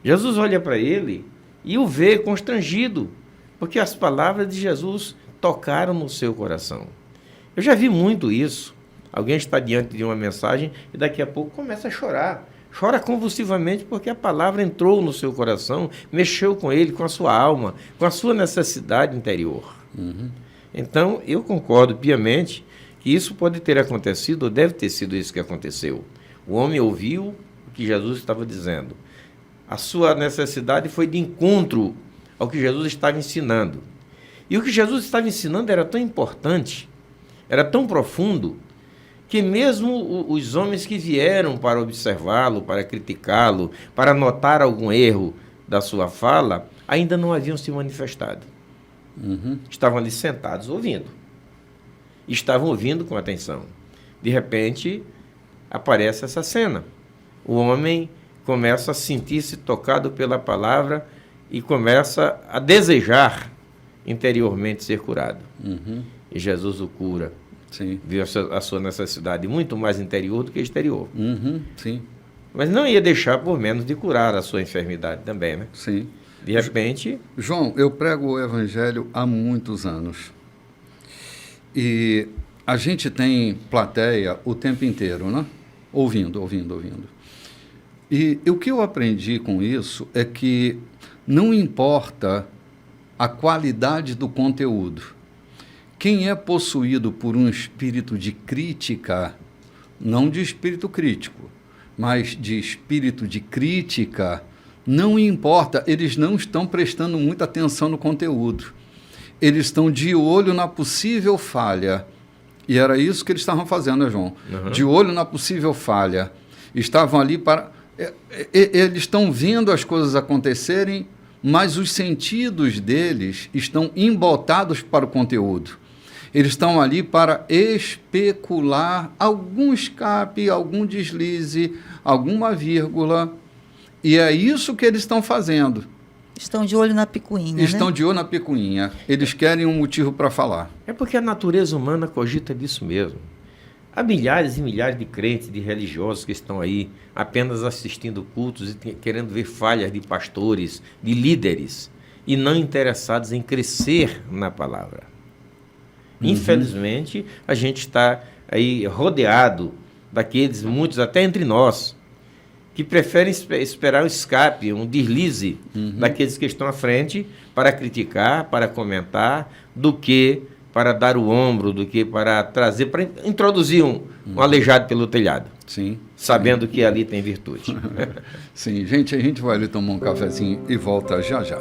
Jesus olha para ele e o vê constrangido, porque as palavras de Jesus tocaram no seu coração. Eu já vi muito isso. Alguém está diante de uma mensagem e daqui a pouco começa a chorar. Chora convulsivamente porque a palavra entrou no seu coração, mexeu com ele, com a sua alma, com a sua necessidade interior. Então, eu concordo piamente que isso pode ter acontecido, ou deve ter sido isso que aconteceu. O homem ouviu o que Jesus estava dizendo. A sua necessidade foi de encontro ao que Jesus estava ensinando. E o que Jesus estava ensinando era tão importante, era tão profundo, que mesmo os homens que vieram para observá-lo, para criticá-lo, para notar algum erro da sua fala, ainda não haviam se manifestado. Estavam ali sentados ouvindo. Estavam ouvindo com atenção. De repente, aparece essa cena. O homem começa a sentir-se tocado pela palavra e começa a desejar interiormente ser curado. E Jesus o cura. Sim. Viu a sua necessidade muito mais interior do que exterior. Sim. Mas não ia deixar por menos de curar a sua enfermidade também, né? Sim. De repente... João, eu prego o evangelho há muitos anos. E a gente tem plateia o tempo inteiro, né? Ouvindo. E o que eu aprendi com isso é que não importa a qualidade do conteúdo. Quem é possuído por um espírito de crítica, não de espírito crítico, mas de espírito de crítica, não importa, eles não estão prestando muita atenção no conteúdo. Eles estão de olho na possível falha. E era isso que eles estavam fazendo, né, João? De olho na possível falha. Estavam ali para... Eles estão vendo as coisas acontecerem, mas os sentidos deles estão embotados para o conteúdo. Eles estão ali para especular algum escape, algum deslize, alguma vírgula. E é isso que eles estão fazendo. Estão de olho na picuinha, Estão né? de olho na picuinha. Eles querem um motivo para falar. É porque a natureza humana cogita disso mesmo. Há milhares e milhares de crentes, de religiosos que estão aí apenas assistindo cultos e querendo ver falhas de pastores, de líderes, e não interessados em crescer na palavra. Infelizmente, a gente está aí rodeado daqueles, muitos até entre nós, que preferem esperar um escape, um deslize daqueles que estão à frente para criticar, para comentar, do que para dar o ombro, do que para trazer, para introduzir um aleijado pelo telhado. Sim. Sabendo que ali tem virtude. Sim, gente, a gente vai ali tomar um cafezinho e volta já já.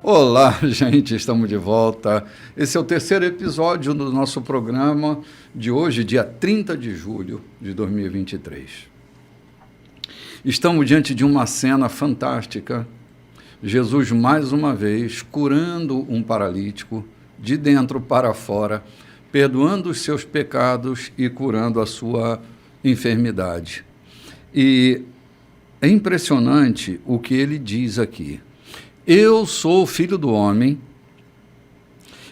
Olá, gente, estamos de volta. Esse é o terceiro episódio do nosso programa de hoje, dia 30 de julho de 2023. Estamos diante de uma cena fantástica. Jesus, mais uma vez, curando um paralítico, de dentro para fora, perdoando os seus pecados e curando a sua enfermidade. E é impressionante o que ele diz aqui. Eu sou o Filho do Homem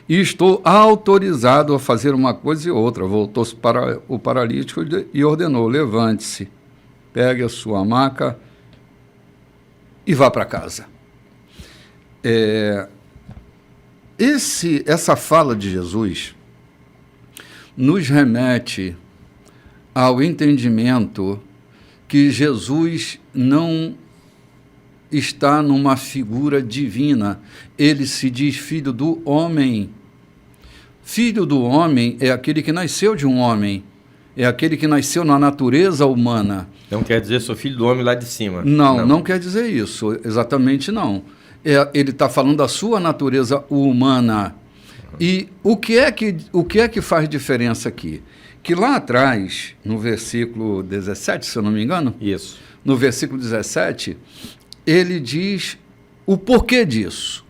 e estou autorizado a fazer uma coisa e outra. Voltou-se para o paralítico e ordenou, levante-se, pegue a sua maca e vá para casa. Essa fala de Jesus nos remete ao entendimento que Jesus não está numa figura divina. Ele se diz filho do homem. Filho do homem é aquele que nasceu de um homem, é aquele que nasceu na natureza humana. Não quer dizer sou filho do homem lá de cima. Não quer dizer isso, exatamente não. Ele está falando da sua natureza humana. E o que é que faz diferença aqui? Que lá atrás, no versículo 17, se eu não me engano, isso. No versículo 17, ele diz o porquê disso.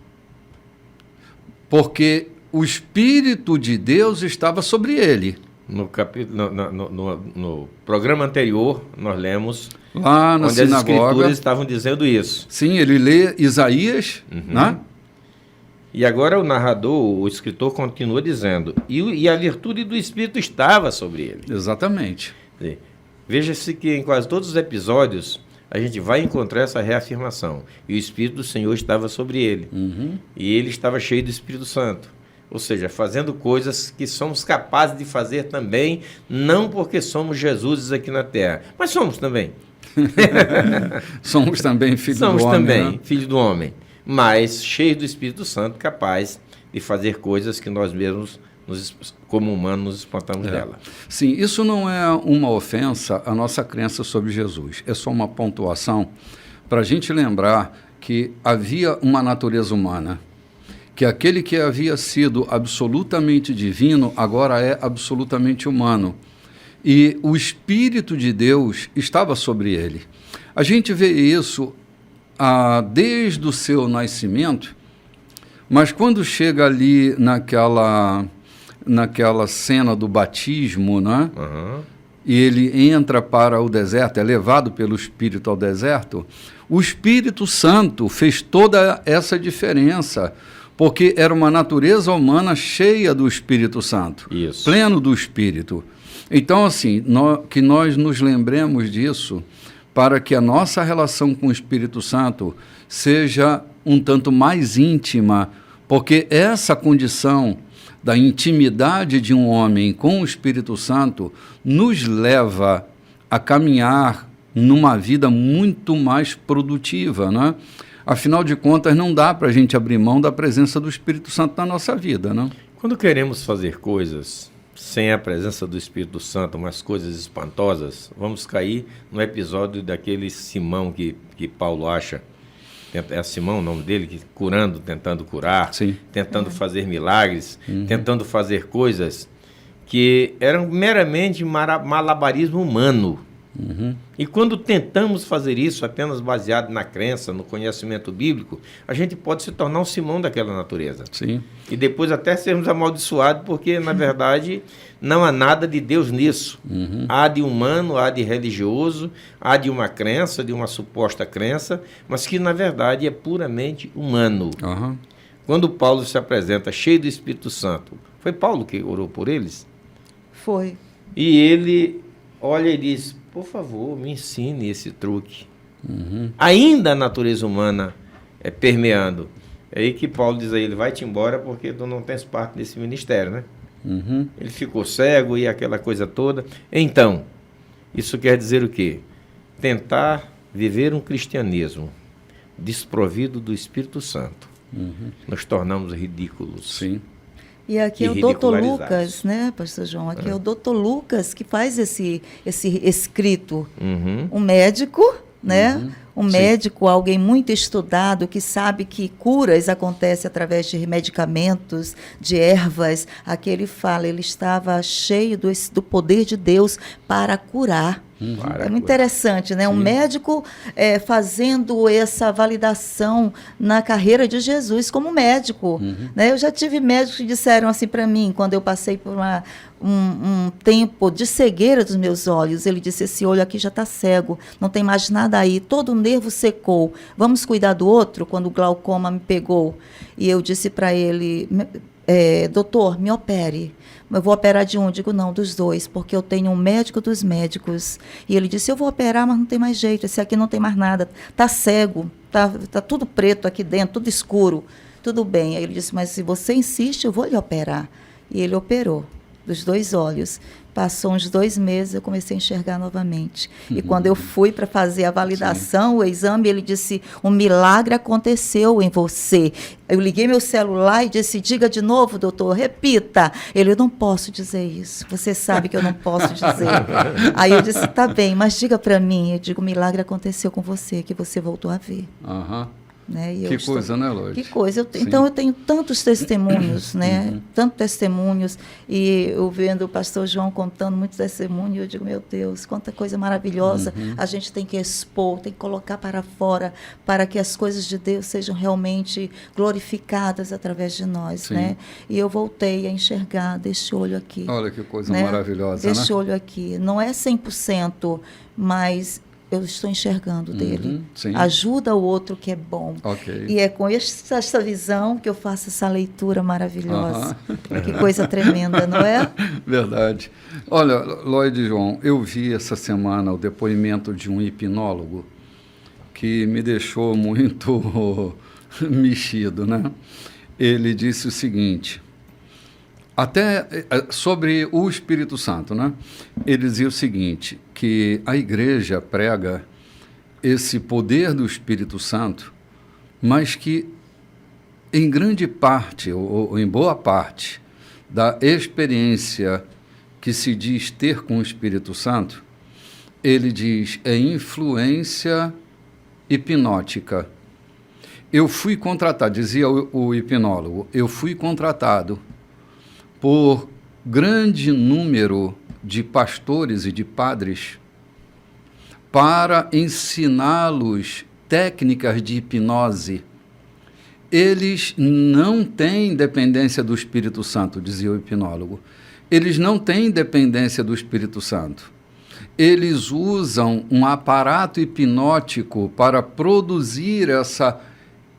Porque o Espírito de Deus estava sobre ele. No programa anterior, nós lemos lá na onde sinagoga, as Escrituras estavam dizendo isso. Sim, ele lê Isaías, né? E agora o narrador, o escritor, continua dizendo, e a virtude do Espírito estava sobre ele. Exatamente. Veja-se que em quase todos os episódios a gente vai encontrar essa reafirmação. E o Espírito do Senhor estava sobre ele. E ele estava cheio do Espírito Santo. Ou seja, fazendo coisas que somos capazes de fazer também, não porque somos Jesus aqui na Terra, mas somos também. Somos também filhos do homem. Somos também, né? filhos do homem, mas cheios do Espírito Santo, capaz de fazer coisas que nós mesmos, como humanos, nos espantamos dela. Sim, isso não é uma ofensa à nossa crença sobre Jesus. É só uma pontuação para a gente lembrar que havia uma natureza humana, que aquele que havia sido absolutamente divino agora é absolutamente humano. E o Espírito de Deus estava sobre ele. A gente vê isso desde o seu nascimento, mas quando chega ali naquela cena do batismo, né? E ele entra para o deserto, é levado pelo Espírito ao deserto, o Espírito Santo fez toda essa diferença, porque era uma natureza humana cheia do Espírito Santo, isso. Pleno do Espírito. Então, assim, que nós nos lembremos disso, para que a nossa relação com o Espírito Santo seja um tanto mais íntima, porque essa condição da intimidade de um homem com o Espírito Santo nos leva a caminhar numa vida muito mais produtiva, né? Afinal de contas, não dá para a gente abrir mão da presença do Espírito Santo na nossa vida, né? Quando queremos fazer coisas sem a presença do Espírito Santo, umas coisas espantosas, vamos cair no episódio daquele Simão que Paulo acha. É Simão o nome dele, que tentando curar, sim, tentando fazer milagres, tentando fazer coisas que eram meramente malabarismo humano. E quando tentamos fazer isso apenas baseado na crença, no conhecimento bíblico, a gente pode se tornar um Simão daquela natureza. Sim. E depois até sermos amaldiçoados, porque, na verdade, não há nada de Deus nisso. Há de humano, há de religioso, há de uma crença, de uma suposta crença, mas que, na verdade, é puramente humano. Quando Paulo se apresenta cheio do Espírito Santo, foi Paulo que orou por eles? Foi. E ele olha e diz, por favor, me ensine esse truque. Ainda a natureza humana permeando. É aí que Paulo diz a ele, vai-te embora porque tu não tens parte desse ministério, né? Uhum. Ele ficou cego e aquela coisa toda. Então, isso quer dizer o quê? Tentar viver um cristianismo desprovido do Espírito Santo. Uhum. Nos tornamos ridículos. Sim. E aqui E é o doutor ridicularizados. Lucas, né, pastor João? Aqui é o doutor Lucas que faz esse escrito. Uhum. Um médico, né? Uhum. Um Sim. médico, alguém muito estudado, que sabe que curas acontecem através de medicamentos, de ervas. Aqui ele fala, ele estava cheio do poder de Deus para curar. Para É muito curar. interessante, né? Um Sim. médico fazendo essa validação na carreira de Jesus como médico. Né? Eu já tive médicos que disseram assim para mim, quando eu passei por um tempo de cegueira dos meus olhos, ele disse, esse olho aqui já está cego, não tem mais nada aí, todo o nervo secou, vamos cuidar do outro? Quando o glaucoma me pegou. E eu disse para ele, doutor, me opere. Eu vou operar de um? Eu digo, não, dos dois, porque eu tenho um médico dos médicos. E ele disse, eu vou operar, mas não tem mais jeito, esse aqui não tem mais nada, está cego, tá tudo preto aqui dentro, tudo escuro, tudo bem. Aí ele disse, mas se você insiste, eu vou lhe operar. E ele operou, dos 2 olhos. Passou uns 2 meses, eu comecei a enxergar novamente. E quando eu fui para fazer a validação, o exame, ele disse, um milagre aconteceu em você. Eu liguei meu celular e disse, diga de novo, doutor, repita. Ele, eu não posso dizer isso, você sabe que eu não posso dizer. Aí eu disse, tá bem, mas diga para mim. Eu digo, o milagre aconteceu com você, que você voltou a ver. Aham. Né? E Que coisa, né, Loide? Que coisa. Sim. Então, eu tenho tantos testemunhos, né? Tantos testemunhos. E eu vendo o pastor João contando muitos testemunhos, eu digo, meu Deus, quanta coisa maravilhosa. A gente tem que expor, tem que colocar para fora, para que as coisas de Deus sejam realmente glorificadas através de nós, Sim. né? E eu voltei a enxergar deste olho aqui. Olha que coisa né? maravilhosa, Deste né? olho aqui. Não é 100%, mas eu estou enxergando dele. Sim. Ajuda o outro que é bom. Ok. E é com essa visão que eu faço essa leitura maravilhosa. Que coisa tremenda, não é? Verdade. Olha, Loide e João, eu vi essa semana o depoimento de um hipnólogo que me deixou muito mexido, né? Ele disse o seguinte, até sobre o Espírito Santo, né? Ele dizia o seguinte, que a igreja prega esse poder do Espírito Santo, mas que em grande parte, ou em boa parte, da experiência que se diz ter com o Espírito Santo, ele diz, é influência hipnótica. Eu fui contratado, dizia o hipnólogo, eu fui contratado por grande número de pastores e de padres para ensiná-los técnicas de hipnose. Eles não têm dependência do Espírito Santo, dizia o hipnólogo. Eles não têm dependência do Espírito Santo. Eles usam um aparato hipnótico para produzir essa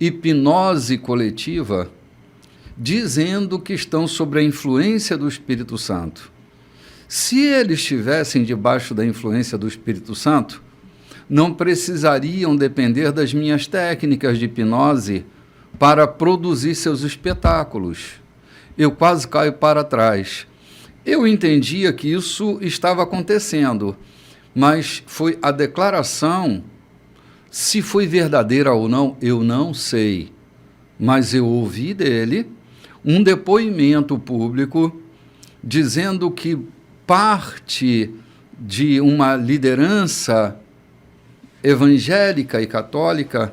hipnose coletiva, dizendo que estão sob a influência do Espírito Santo. Se eles estivessem debaixo da influência do Espírito Santo, não precisariam depender das minhas técnicas de hipnose para produzir seus espetáculos. Eu quase caio para trás. Eu entendia que isso estava acontecendo, mas foi a declaração, se foi verdadeira ou não, eu não sei. Mas eu ouvi dele um depoimento público dizendo que parte de uma liderança evangélica e católica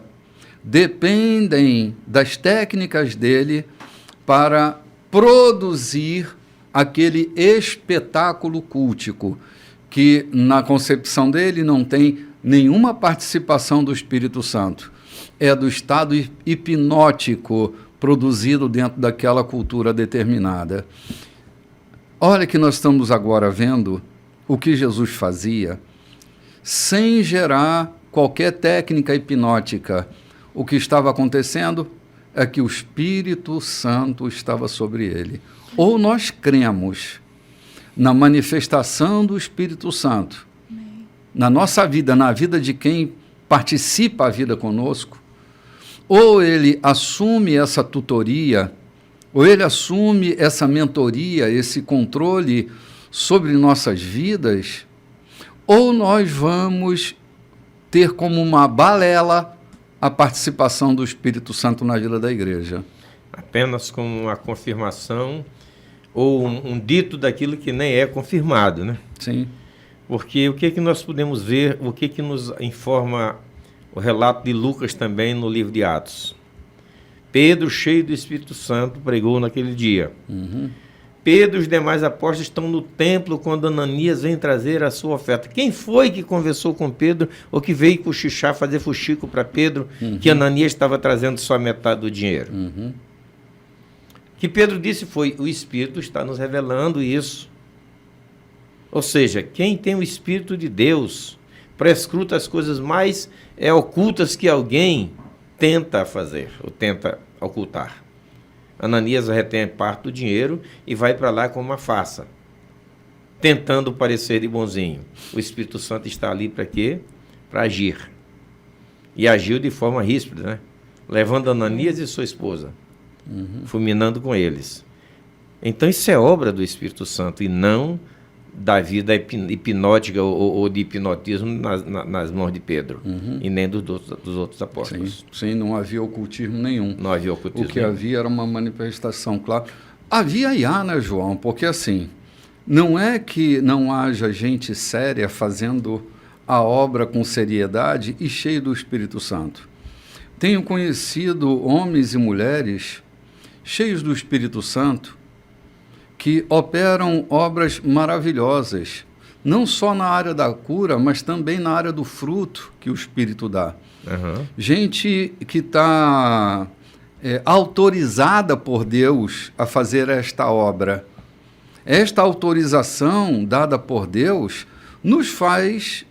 dependem das técnicas dele para produzir aquele espetáculo cultico, que na concepção dele não tem nenhuma participação do Espírito Santo. É do estado hipnótico produzido dentro daquela cultura determinada. Olha que nós estamos agora vendo o que Jesus fazia sem gerar qualquer técnica hipnótica. O que estava acontecendo é que o Espírito Santo estava sobre ele. Ou nós cremos na manifestação do Espírito Santo, na nossa vida, na vida de quem participa a vida conosco, ou ele assume essa tutoria, ou ele assume essa mentoria, esse controle sobre nossas vidas, ou nós vamos ter como uma balela a participação do Espírito Santo na vida da igreja. Apenas como uma confirmação ou um dito daquilo que nem é confirmado, né? Sim. Porque o que é que nós podemos ver, o que é que nos informa o relato de Lucas também no livro de Atos? Pedro, cheio do Espírito Santo, pregou naquele dia. Pedro e os demais apóstolos estão no templo quando Ananias vem trazer a sua oferta. Quem foi que conversou com Pedro ou que veio cochichar, fazer fuxico para Pedro, que Ananias estava trazendo só metade do dinheiro? O que Pedro disse foi: o Espírito está nos revelando isso. Ou seja, quem tem o Espírito de Deus prescruta as coisas mais ocultas que alguém tenta fazer, ou tenta ocultar. Ananias retém parte do dinheiro e vai para lá com uma farsa, tentando parecer de bonzinho. O Espírito Santo está ali para quê? Para agir. E agiu de forma ríspida, né? Levando Ananias e sua esposa, fulminando com eles. Então isso é obra do Espírito Santo e não da vida hipnótica ou de hipnotismo nas mãos de Pedro e nem dos outros apóstolos. Sim, não havia ocultismo nenhum. Não havia ocultismo. O que havia era uma manifestação, claro. Havia e há, né, João? Porque assim, não é que não haja gente séria fazendo a obra com seriedade e cheio do Espírito Santo. Tenho conhecido homens e mulheres cheios do Espírito Santo que operam obras maravilhosas, não só na área da cura, mas também na área do fruto que o Espírito dá. Gente que está autorizada por Deus a fazer esta obra. Esta autorização dada por Deus nos faz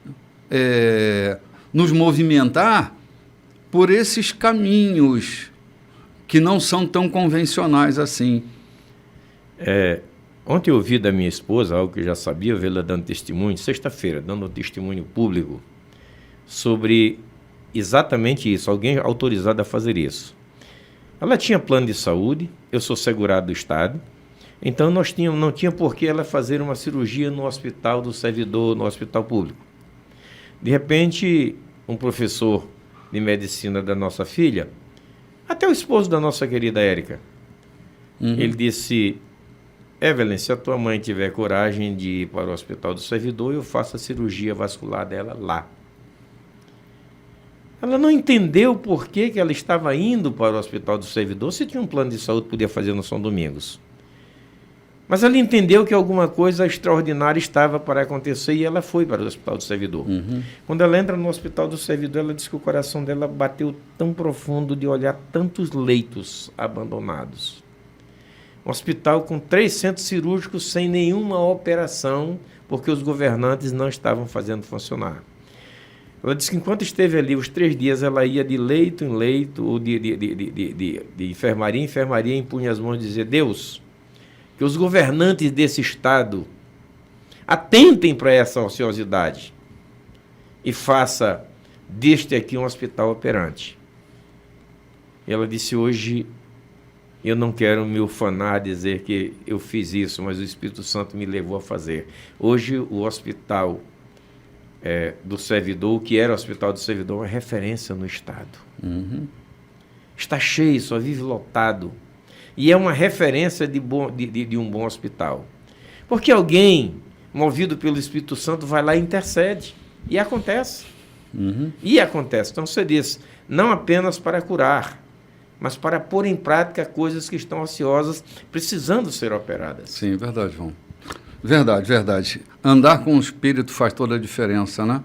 nos movimentar por esses caminhos que não são tão convencionais assim. Ontem eu ouvi da minha esposa, algo que eu já sabia, vê-la dando testemunho, sexta-feira, dando testemunho público, sobre exatamente isso, alguém autorizado a fazer isso. Ela tinha plano de saúde, eu sou segurado do Estado, então não tinha por que ela fazer uma cirurgia no hospital do servidor, no hospital público. De repente, um professor de medicina da nossa filha, até o esposo da nossa querida Érica, ele disse: Evelyn, se a tua mãe tiver coragem de ir para o hospital do servidor, eu faço a cirurgia vascular dela lá. Ela não entendeu por que ela estava indo para o hospital do servidor, se tinha um plano de saúde, podia fazer no São Domingos. Mas ela entendeu que alguma coisa extraordinária estava para acontecer e ela foi para o hospital do servidor. Quando ela entra no hospital do servidor, ela disse que o coração dela bateu tão profundo de olhar tantos leitos abandonados. Um hospital com 3 centros cirúrgicos sem nenhuma operação, porque os governantes não estavam fazendo funcionar. Ela disse que enquanto esteve ali os 3 dias, ela ia de leito em leito, ou de enfermaria em enfermaria, impunha as mãos e dizia: Deus, que os governantes desse estado atentem para essa ociosidade e faça deste aqui um hospital operante. Ela disse: hoje eu não quero me ufanar, dizer que eu fiz isso, mas o Espírito Santo me levou a fazer. Hoje o hospital do servidor, o que era o hospital do servidor, é uma referência no estado. Está cheio, só vive lotado. E é uma referência de um bom hospital. Porque alguém, movido pelo Espírito Santo, vai lá e intercede. E acontece. E acontece. Então você diz, não apenas para curar, mas para pôr em prática coisas que estão ociosas, precisando ser operadas. Sim, verdade, João. Verdade, verdade. Andar com o Espírito faz toda a diferença, né?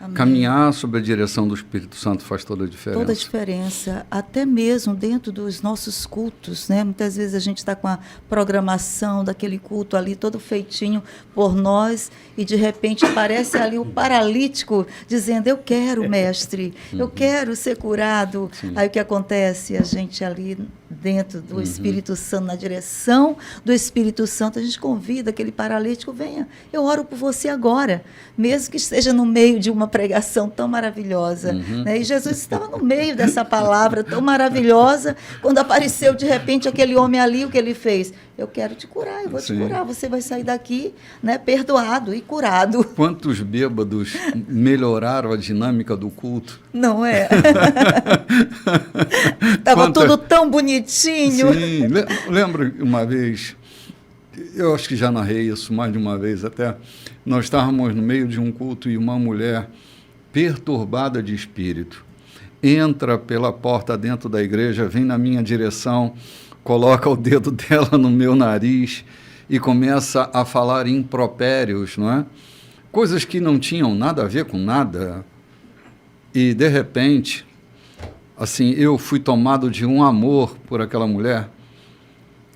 Amém. Caminhar sob a direção do Espírito Santo faz toda a diferença. Toda a diferença, até mesmo dentro dos nossos cultos, né? Muitas vezes a gente está com a programação daquele culto ali, todo feitinho por nós, e de repente aparece ali o paralítico dizendo: eu quero, mestre, eu quero ser curado. Sim. Aí o que acontece? A gente ali dentro do Espírito Santo, na direção do Espírito Santo, a gente convida aquele paralítico: venha, eu oro oro por você agora, mesmo que esteja no meio de uma pregação tão maravilhosa. Né? E Jesus estava no meio dessa palavra tão maravilhosa, quando apareceu de repente aquele homem ali, o que ele fez? Eu quero te curar, eu vou te curar, você vai sair daqui, né, perdoado e curado. Quantos bêbados melhoraram a dinâmica do culto? Não é? Estava tudo tão bonitinho. Sim, lembro uma vez, eu acho que já narrei isso mais de uma vez até, nós estávamos no meio de um culto e uma mulher perturbada de espírito entra pela porta dentro da igreja, vem na minha direção, coloca o dedo dela no meu nariz e começa a falar impropérios, não é? Coisas que não tinham nada a ver com nada. E, de repente, assim, eu fui tomado de um amor por aquela mulher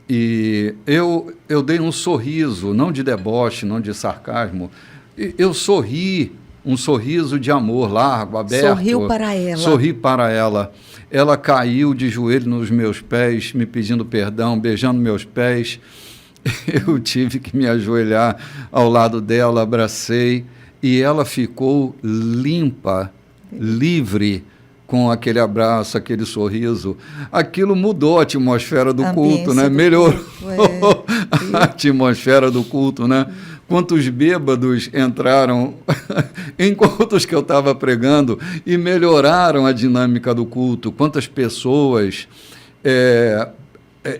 e eu dei um sorriso, não de deboche, não de sarcasmo. Eu sorri, um sorriso de amor largo, aberto. Sorriu para ela. Sorri para ela. Ela caiu de joelho nos meus pés, me pedindo perdão, beijando meus pés. Eu tive que me ajoelhar ao lado dela, abracei, e ela ficou limpa, livre, com aquele abraço, aquele sorriso. Aquilo mudou a atmosfera do culto, né? Melhorou a atmosfera do culto, né? Quantos bêbados entraram em cultos que eu estava pregando e melhoraram a dinâmica do culto. Quantas pessoas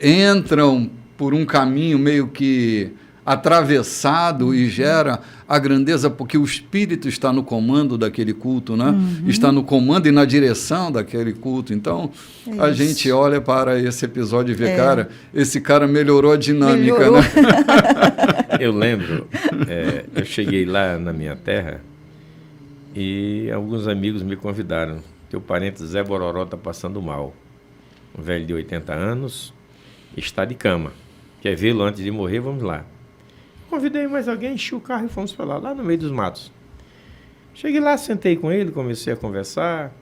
entram por um caminho meio que atravessado e gera a grandeza, porque o Espírito está no comando daquele culto, né? Está no comando e na direção daquele culto. Então, a gente olha para esse episódio e vê, cara, esse cara melhorou a dinâmica, né? Eu lembro, eu cheguei lá na minha terra e alguns amigos me convidaram. Teu parente Zé Bororó está passando mal. Um velho de 80 anos, está de cama. Quer vê-lo antes de morrer? Vamos lá. Convidei mais alguém, enchi o carro e fomos para lá no meio dos matos. Cheguei lá, sentei com ele, comecei a conversar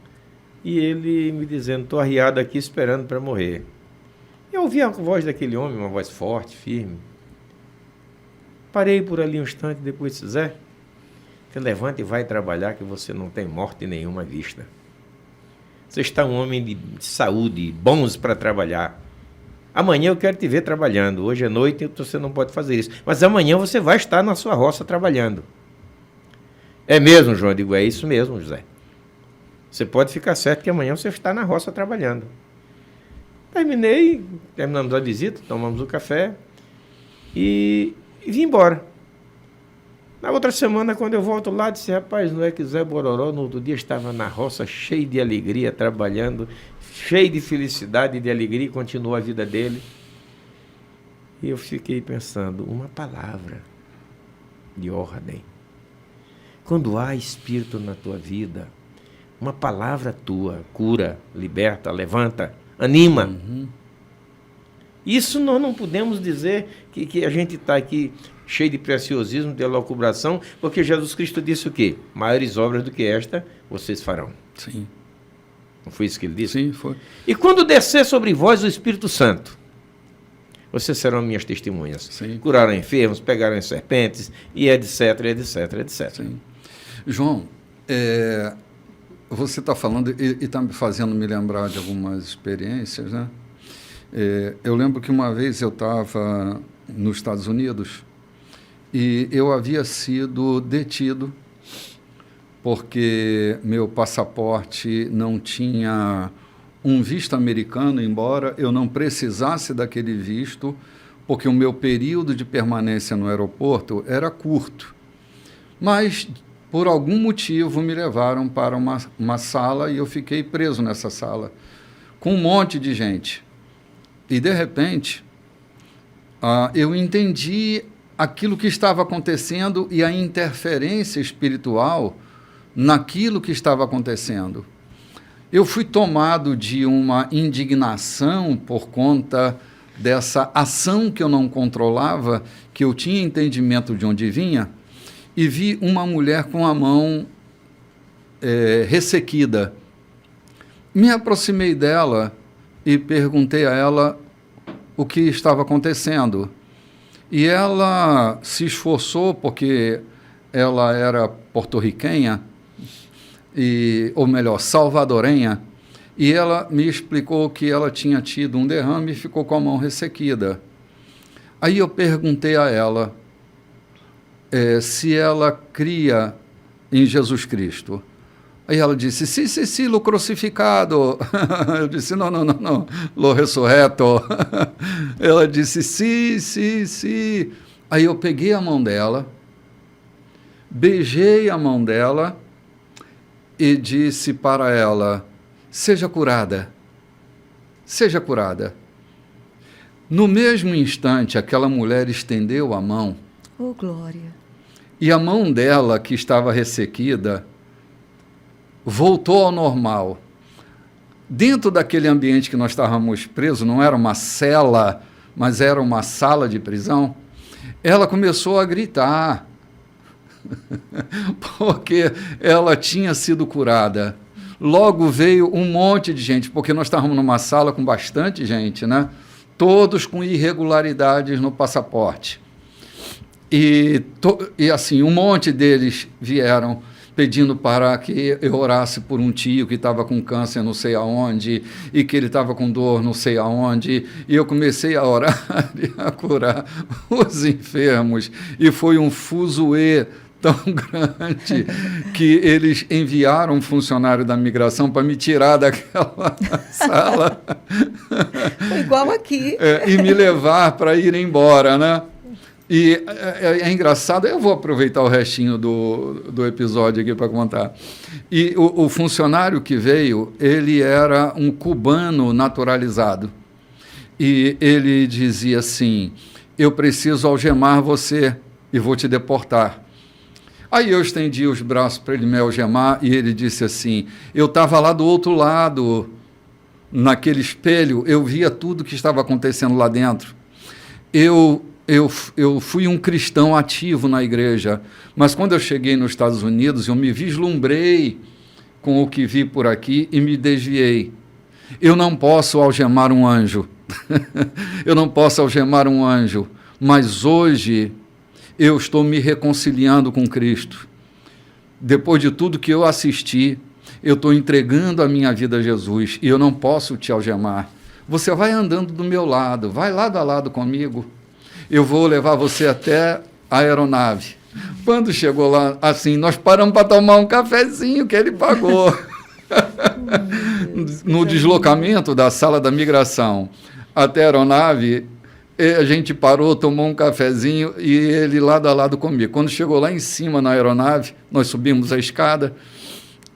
e ele me dizendo, estou arriado aqui esperando para morrer. Eu ouvi a voz daquele homem, uma voz forte, firme. Parei por ali um instante, depois disse, Zé, você levanta e vai trabalhar que você não tem morte nenhuma à vista. Você está um homem de saúde, bons para trabalhar. Amanhã eu quero te ver trabalhando. Hoje é noite, então você não pode fazer isso. Mas amanhã você vai estar na sua roça trabalhando. É mesmo, João? Eu digo, é isso mesmo, José. Você pode ficar certo que amanhã você está na roça trabalhando. Terminamos a visita, tomamos o café e vim embora. Na outra semana, quando eu volto lá, disse, rapaz, não é que Zé Bororó no outro dia estava na roça, cheio de alegria, trabalhando, cheio de felicidade e de alegria, e continuou a vida dele. E eu fiquei pensando, uma palavra de ordem. Quando há Espírito na tua vida, uma palavra tua cura, liberta, levanta, anima. Isso nós não podemos dizer que a gente está aqui cheio de preciosismo, de elucubração, porque Jesus Cristo disse o quê? Maiores obras do que esta, vocês farão. Sim. Não foi isso que ele disse? Sim, foi. E quando descer sobre vós o Espírito Santo, vocês serão minhas testemunhas. Sim. Curaram enfermos, pegaram em serpentes, e etc, etc, etc. Sim. João, você está falando e está me fazendo me lembrar de algumas experiências, né? Eu lembro que uma vez eu estava nos Estados Unidos e eu havia sido detido porque meu passaporte não tinha um visto americano, embora eu não precisasse daquele visto, porque o meu período de permanência no aeroporto era curto. Mas, por algum motivo, me levaram para uma sala e eu fiquei preso nessa sala, com um monte de gente. E, de repente, eu entendi aquilo que estava acontecendo e a interferência espiritual naquilo que estava acontecendo. Eu fui tomado de uma indignação por conta dessa ação que eu não controlava, que eu tinha entendimento de onde vinha, e vi uma mulher com a mão ressequida. Me aproximei dela e perguntei a ela o que estava acontecendo. E ela se esforçou, porque ela era porto-riquenha, ou melhor, salvadorenha, e ela me explicou que ela tinha tido um derrame e ficou com a mão ressequida. Aí eu perguntei a ela se ela cria em Jesus Cristo. Aí ela disse, sim, lo crucificado. Eu disse, não, lo ressurreto. Ela disse, sim. Aí eu peguei a mão dela, beijei a mão dela e disse para ela, seja curada. No mesmo instante, aquela mulher estendeu a mão. Oh, glória. E a mão dela, que estava ressequida, voltou ao normal. Dentro daquele ambiente que nós estávamos presos, não era uma cela, mas era uma sala de prisão, ela começou a gritar, porque ela tinha sido curada. Logo veio um monte de gente, porque nós estávamos numa sala com bastante gente, né? Todos com irregularidades no passaporte. E assim, um monte deles vieram pedindo para que eu orasse por um tio que estava com câncer não sei aonde, e que ele estava com dor não sei aonde, e eu comecei a orar e a curar os enfermos, e foi um fuzuê tão grande que eles enviaram um funcionário da migração para me tirar daquela sala. Foi igual aqui. E me levar para ir embora, né? E é engraçado, eu vou aproveitar o restinho do episódio aqui para contar. E o funcionário que veio, ele era um cubano naturalizado. E ele dizia assim, eu preciso algemar você e vou te deportar. Aí eu estendi os braços para ele me algemar e ele disse assim, eu estava lá do outro lado, naquele espelho, eu via tudo que estava acontecendo lá dentro. Eu fui um cristão ativo na igreja, mas quando eu cheguei nos Estados Unidos, eu me vislumbrei com o que vi por aqui e me desviei. Eu não posso algemar um anjo. Eu não posso algemar um anjo, mas hoje eu estou me reconciliando com Cristo. Depois de tudo que eu assisti, eu estou entregando a minha vida a Jesus e eu não posso te algemar. Você vai andando do meu lado, vai lado a lado comigo. Eu vou levar você até a aeronave. Quando chegou lá, assim, nós paramos para tomar um cafezinho que ele pagou. No deslocamento da sala da migração até a aeronave, a gente parou, tomou um cafezinho e ele lado a lado comigo. Quando chegou lá em cima na aeronave, nós subimos a escada,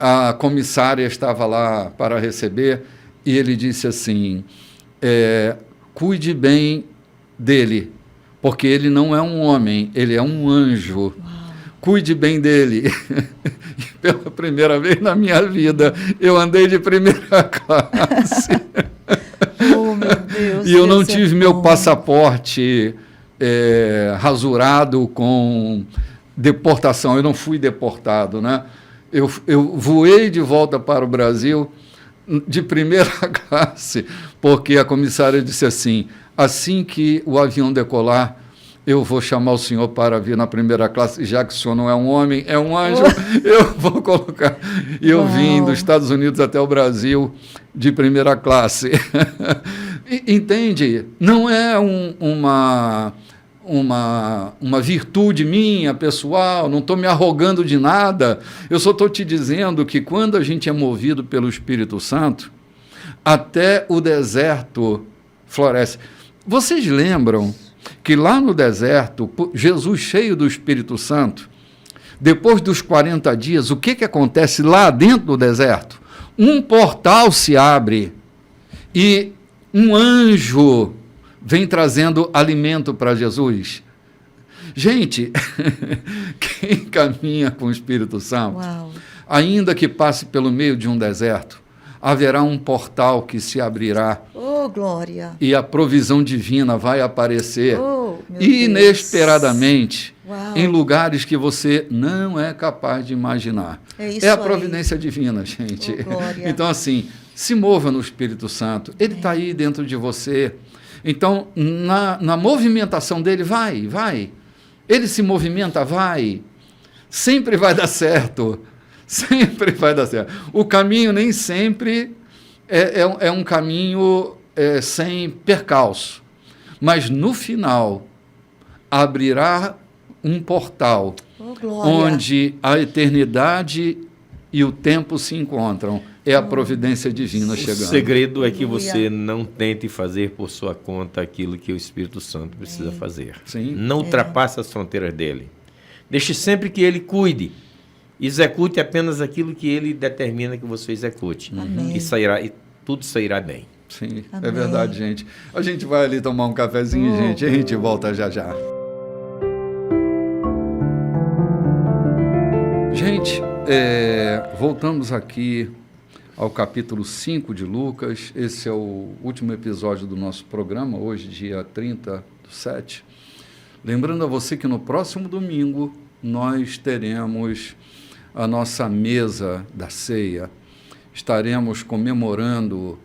a comissária estava lá para receber e ele disse assim, cuide bem dele, porque ele não é um homem, ele é um anjo. Uau. Cuide bem dele. E pela primeira vez na minha vida, eu andei de primeira classe. Oh, meu Deus. E eu não tive meu passaporte rasurado com deportação. Eu não fui deportado, né? Eu voei de volta para o Brasil de primeira classe, porque a comissária disse assim que o avião decolar, eu vou chamar o senhor para vir na primeira classe, já que o senhor não é um homem, é um anjo, eu vou colocar. E eu vim dos Estados Unidos até o Brasil de primeira classe. Entende? Não é uma virtude minha, pessoal, não estou me arrogando de nada, eu só estou te dizendo que quando a gente é movido pelo Espírito Santo, até o deserto floresce. Vocês lembram que lá no deserto, Jesus cheio do Espírito Santo, depois dos 40 dias, o que acontece lá dentro do deserto? Um portal se abre e um anjo vem trazendo alimento para Jesus. Gente, quem caminha com o Espírito Santo, uau, ainda que passe pelo meio de um deserto, haverá um portal que se abrirá. Oh, glória! E a provisão divina vai aparecer meu inesperadamente, Deus, em lugares que você não é capaz de imaginar. É a providência divina, gente. Oh, glória. Então, assim, se mova no Espírito Santo. Ele está aí dentro de você. Então, na movimentação dele, vai. Ele se movimenta, vai. Sempre vai dar certo. Sempre vai dar certo. O caminho nem sempre é um caminho sem percalço. Mas, no final, abrirá um portal onde a eternidade e o tempo se encontram. É a providência divina chegando. O segredo é que você não tente fazer por sua conta aquilo que o Espírito Santo precisa fazer. Sim. Não ultrapasse as fronteiras dele. Deixe sempre que ele cuide. Execute apenas aquilo que ele determina que você execute. Amém. E tudo sairá bem. Sim, Amém. É verdade, gente. A gente vai ali tomar um cafezinho, gente, e a gente volta já já. Gente, voltamos aqui ao capítulo 5 de Lucas. Esse é o último episódio do nosso programa, hoje, dia 30/7. Lembrando a você que no próximo domingo nós teremos a nossa mesa da ceia. Estaremos comemorando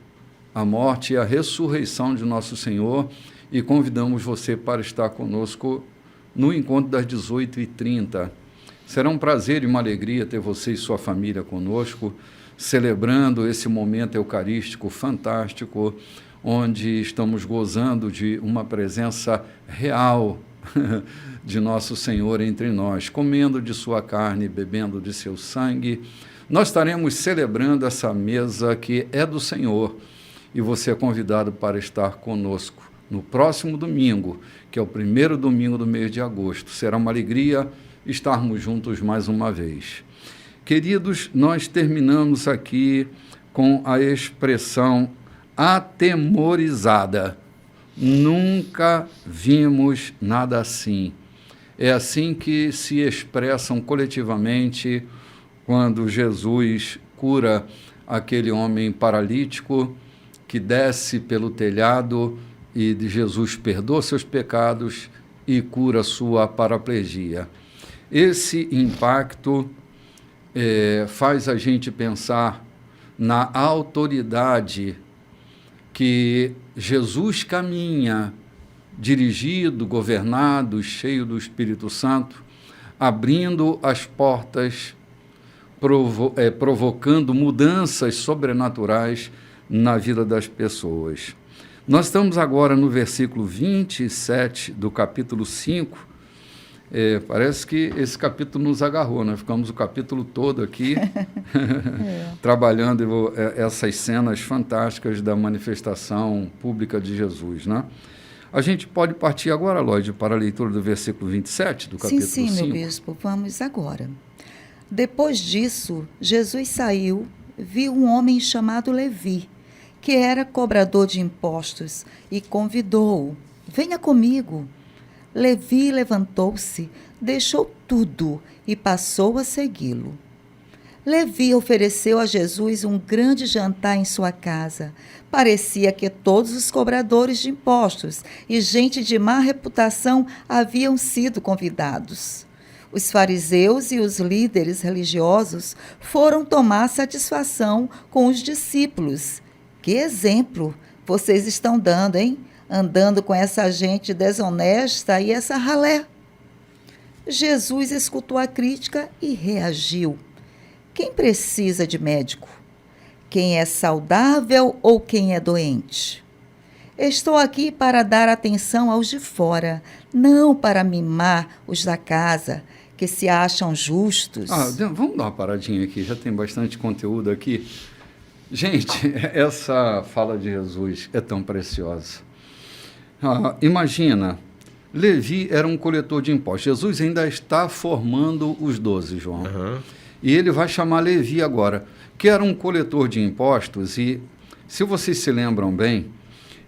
a morte e a ressurreição de nosso Senhor e convidamos você para estar conosco no encontro das 18h30. Será um prazer e uma alegria ter você e sua família conosco, celebrando esse momento eucarístico fantástico, onde estamos gozando de uma presença real de nosso Senhor entre nós, comendo de sua carne, bebendo de seu sangue. Nós estaremos celebrando essa mesa que é do Senhor e você é convidado para estar conosco no próximo domingo, que é o primeiro domingo do mês de agosto. Será uma alegria estarmos juntos mais uma vez. Queridos, nós terminamos aqui com a expressão atemorizada. Nunca vimos nada assim. É assim que se expressam coletivamente quando Jesus cura aquele homem paralítico que desce pelo telhado e Jesus perdoa seus pecados e cura sua paraplegia. Esse impacto faz a gente pensar na autoridade que Jesus caminha, dirigido, governado, cheio do Espírito Santo, abrindo as portas, provocando mudanças sobrenaturais na vida das pessoas. Nós estamos agora no versículo 27 do capítulo 5. Parece que esse capítulo nos agarrou, nós ficamos o capítulo todo aqui trabalhando essas cenas fantásticas da manifestação pública de Jesus, né? A gente pode partir agora, Lloyd, para a leitura do versículo 27 do capítulo 5? Sim, meu bispo, vamos agora. Depois disso, Jesus saiu, viu um homem chamado Levi, que era cobrador de impostos, e convidou-o: venha comigo. Levi levantou-se, deixou tudo e passou a segui-lo. Levi ofereceu a Jesus um grande jantar em sua casa. Parecia que todos os cobradores de impostos e gente de má reputação haviam sido convidados. Os fariseus e os líderes religiosos foram tomar satisfação com os discípulos. Que exemplo vocês estão dando, hein? Andando com essa gente desonesta e essa ralé. Jesus escutou a crítica e reagiu. Quem precisa de médico? Quem é saudável ou quem é doente? Estou aqui para dar atenção aos de fora, não para mimar os da casa, que se acham justos. Vamos dar uma paradinha aqui, já tem bastante conteúdo aqui. Gente, essa fala de Jesus é tão preciosa. Imagina, Levi era um coletor de impostos. Jesus ainda está formando os 12, João. Uhum. E ele vai chamar Levi agora, que era um coletor de impostos. E, se vocês se lembram bem,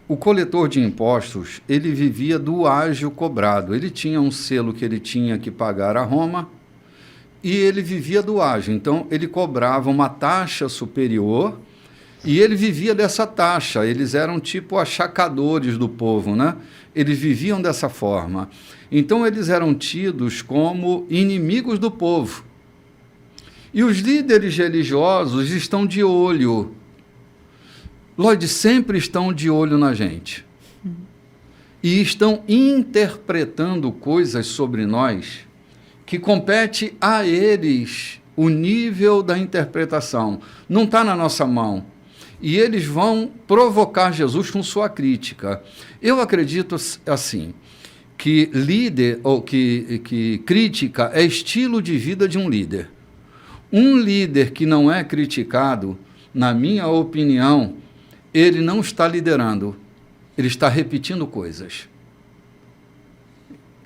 o coletor de impostos, ele vivia do ágio cobrado. Ele tinha um selo que ele tinha que pagar a Roma e ele vivia do ágio. Então, ele cobrava uma taxa superior e ele vivia dessa taxa. Eles eram tipo achacadores do povo, né? Eles viviam dessa forma. Então, eles eram tidos como inimigos do povo. E os líderes religiosos estão de olho. Lloyd, sempre estão de olho na gente. e estão interpretando coisas sobre nós que compete a eles o nível da interpretação. Não está na nossa mão. E eles vão provocar Jesus com sua crítica. Eu acredito assim, que líder, ou que crítica é estilo de vida de um líder. Um líder que não é criticado, na minha opinião, ele não está liderando, ele está repetindo coisas.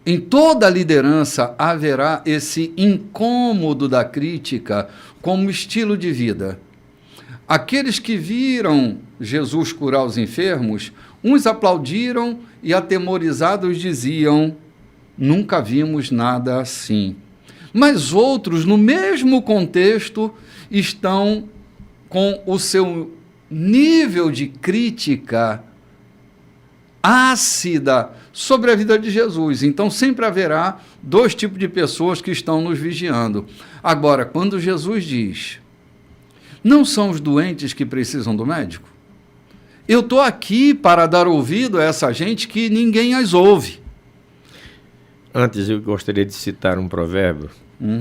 Em toda liderança haverá esse incômodo da crítica como estilo de vida. Aqueles que viram Jesus curar os enfermos, uns aplaudiram e atemorizados diziam: nunca vimos nada assim. Mas outros, no mesmo contexto, estão com o seu nível de crítica ácida sobre a vida de Jesus. Então, sempre haverá dois tipos de pessoas que estão nos vigiando. Agora, quando Jesus diz: não são os doentes que precisam do médico? Eu estou aqui para dar ouvido a essa gente que ninguém as ouve. Antes, eu gostaria de citar um provérbio.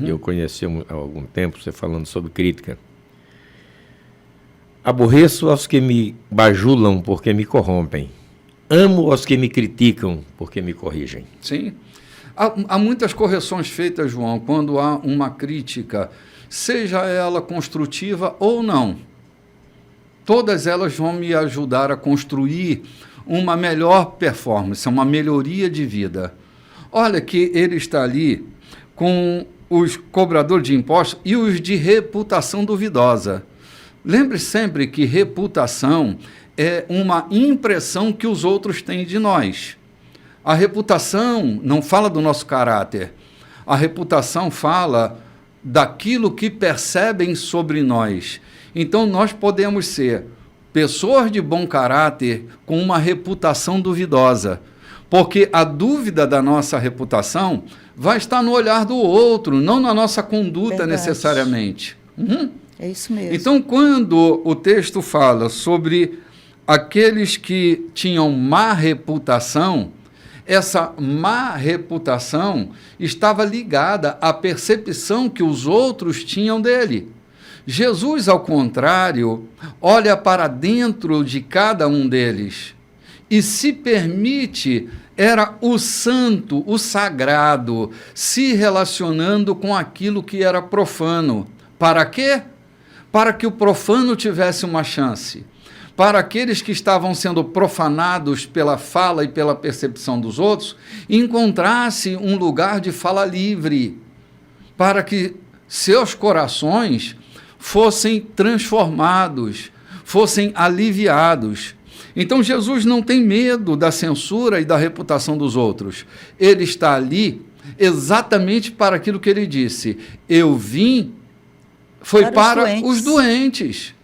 Eu conheci há algum tempo, você falando sobre crítica. Aborreço aos que me bajulam porque me corrompem. Amo aos que me criticam porque me corrigem. Sim. Há muitas correções feitas, João, quando há uma crítica, seja ela construtiva ou não. Todas elas vão me ajudar a construir uma melhor performance, uma melhoria de vida. Olha que ele está ali com os cobradores de impostos e os de reputação duvidosa. Lembre sempre que reputação é uma impressão que os outros têm de nós. A reputação não fala do nosso caráter. A reputação fala daquilo que percebem sobre nós. Então, nós podemos ser pessoas de bom caráter com uma reputação duvidosa, porque a dúvida da nossa reputação vai estar no olhar do outro, não na nossa conduta. Verdade. Necessariamente. É isso mesmo. Então, quando o texto fala sobre aqueles que tinham má reputação, essa má reputação estava ligada à percepção que os outros tinham dele. Jesus, ao contrário, olha para dentro de cada um deles e se permite, era o santo, o sagrado, se relacionando com aquilo que era profano. Para quê? Para que o profano tivesse uma chance. Para aqueles que estavam sendo profanados pela fala e pela percepção dos outros, encontrasse um lugar de fala livre, para que seus corações fossem transformados, fossem aliviados. Então, Jesus não tem medo da censura e da reputação dos outros. Ele está ali exatamente para aquilo que ele disse. Eu vim, foi para os doentes.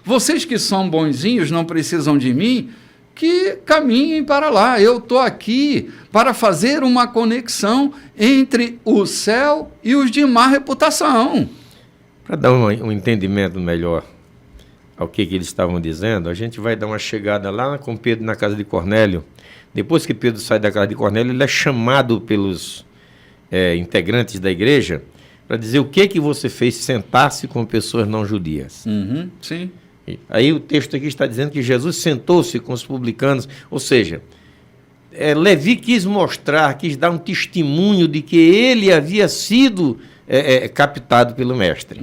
Vocês que são bonzinhos, não precisam de mim, que caminhem para lá. Eu estou aqui para fazer uma conexão entre o céu e os de má reputação. Para dar um entendimento melhor ao que eles estavam dizendo, a gente vai dar uma chegada lá com Pedro na casa de Cornélio. Depois que Pedro sai da casa de Cornélio, ele é chamado pelos integrantes da igreja para dizer o que você fez sentar-se com pessoas não judias. Sim. Aí o texto aqui está dizendo que Jesus sentou-se com os publicanos, ou seja, Levi quis dar um testemunho de que ele havia sido captado pelo mestre.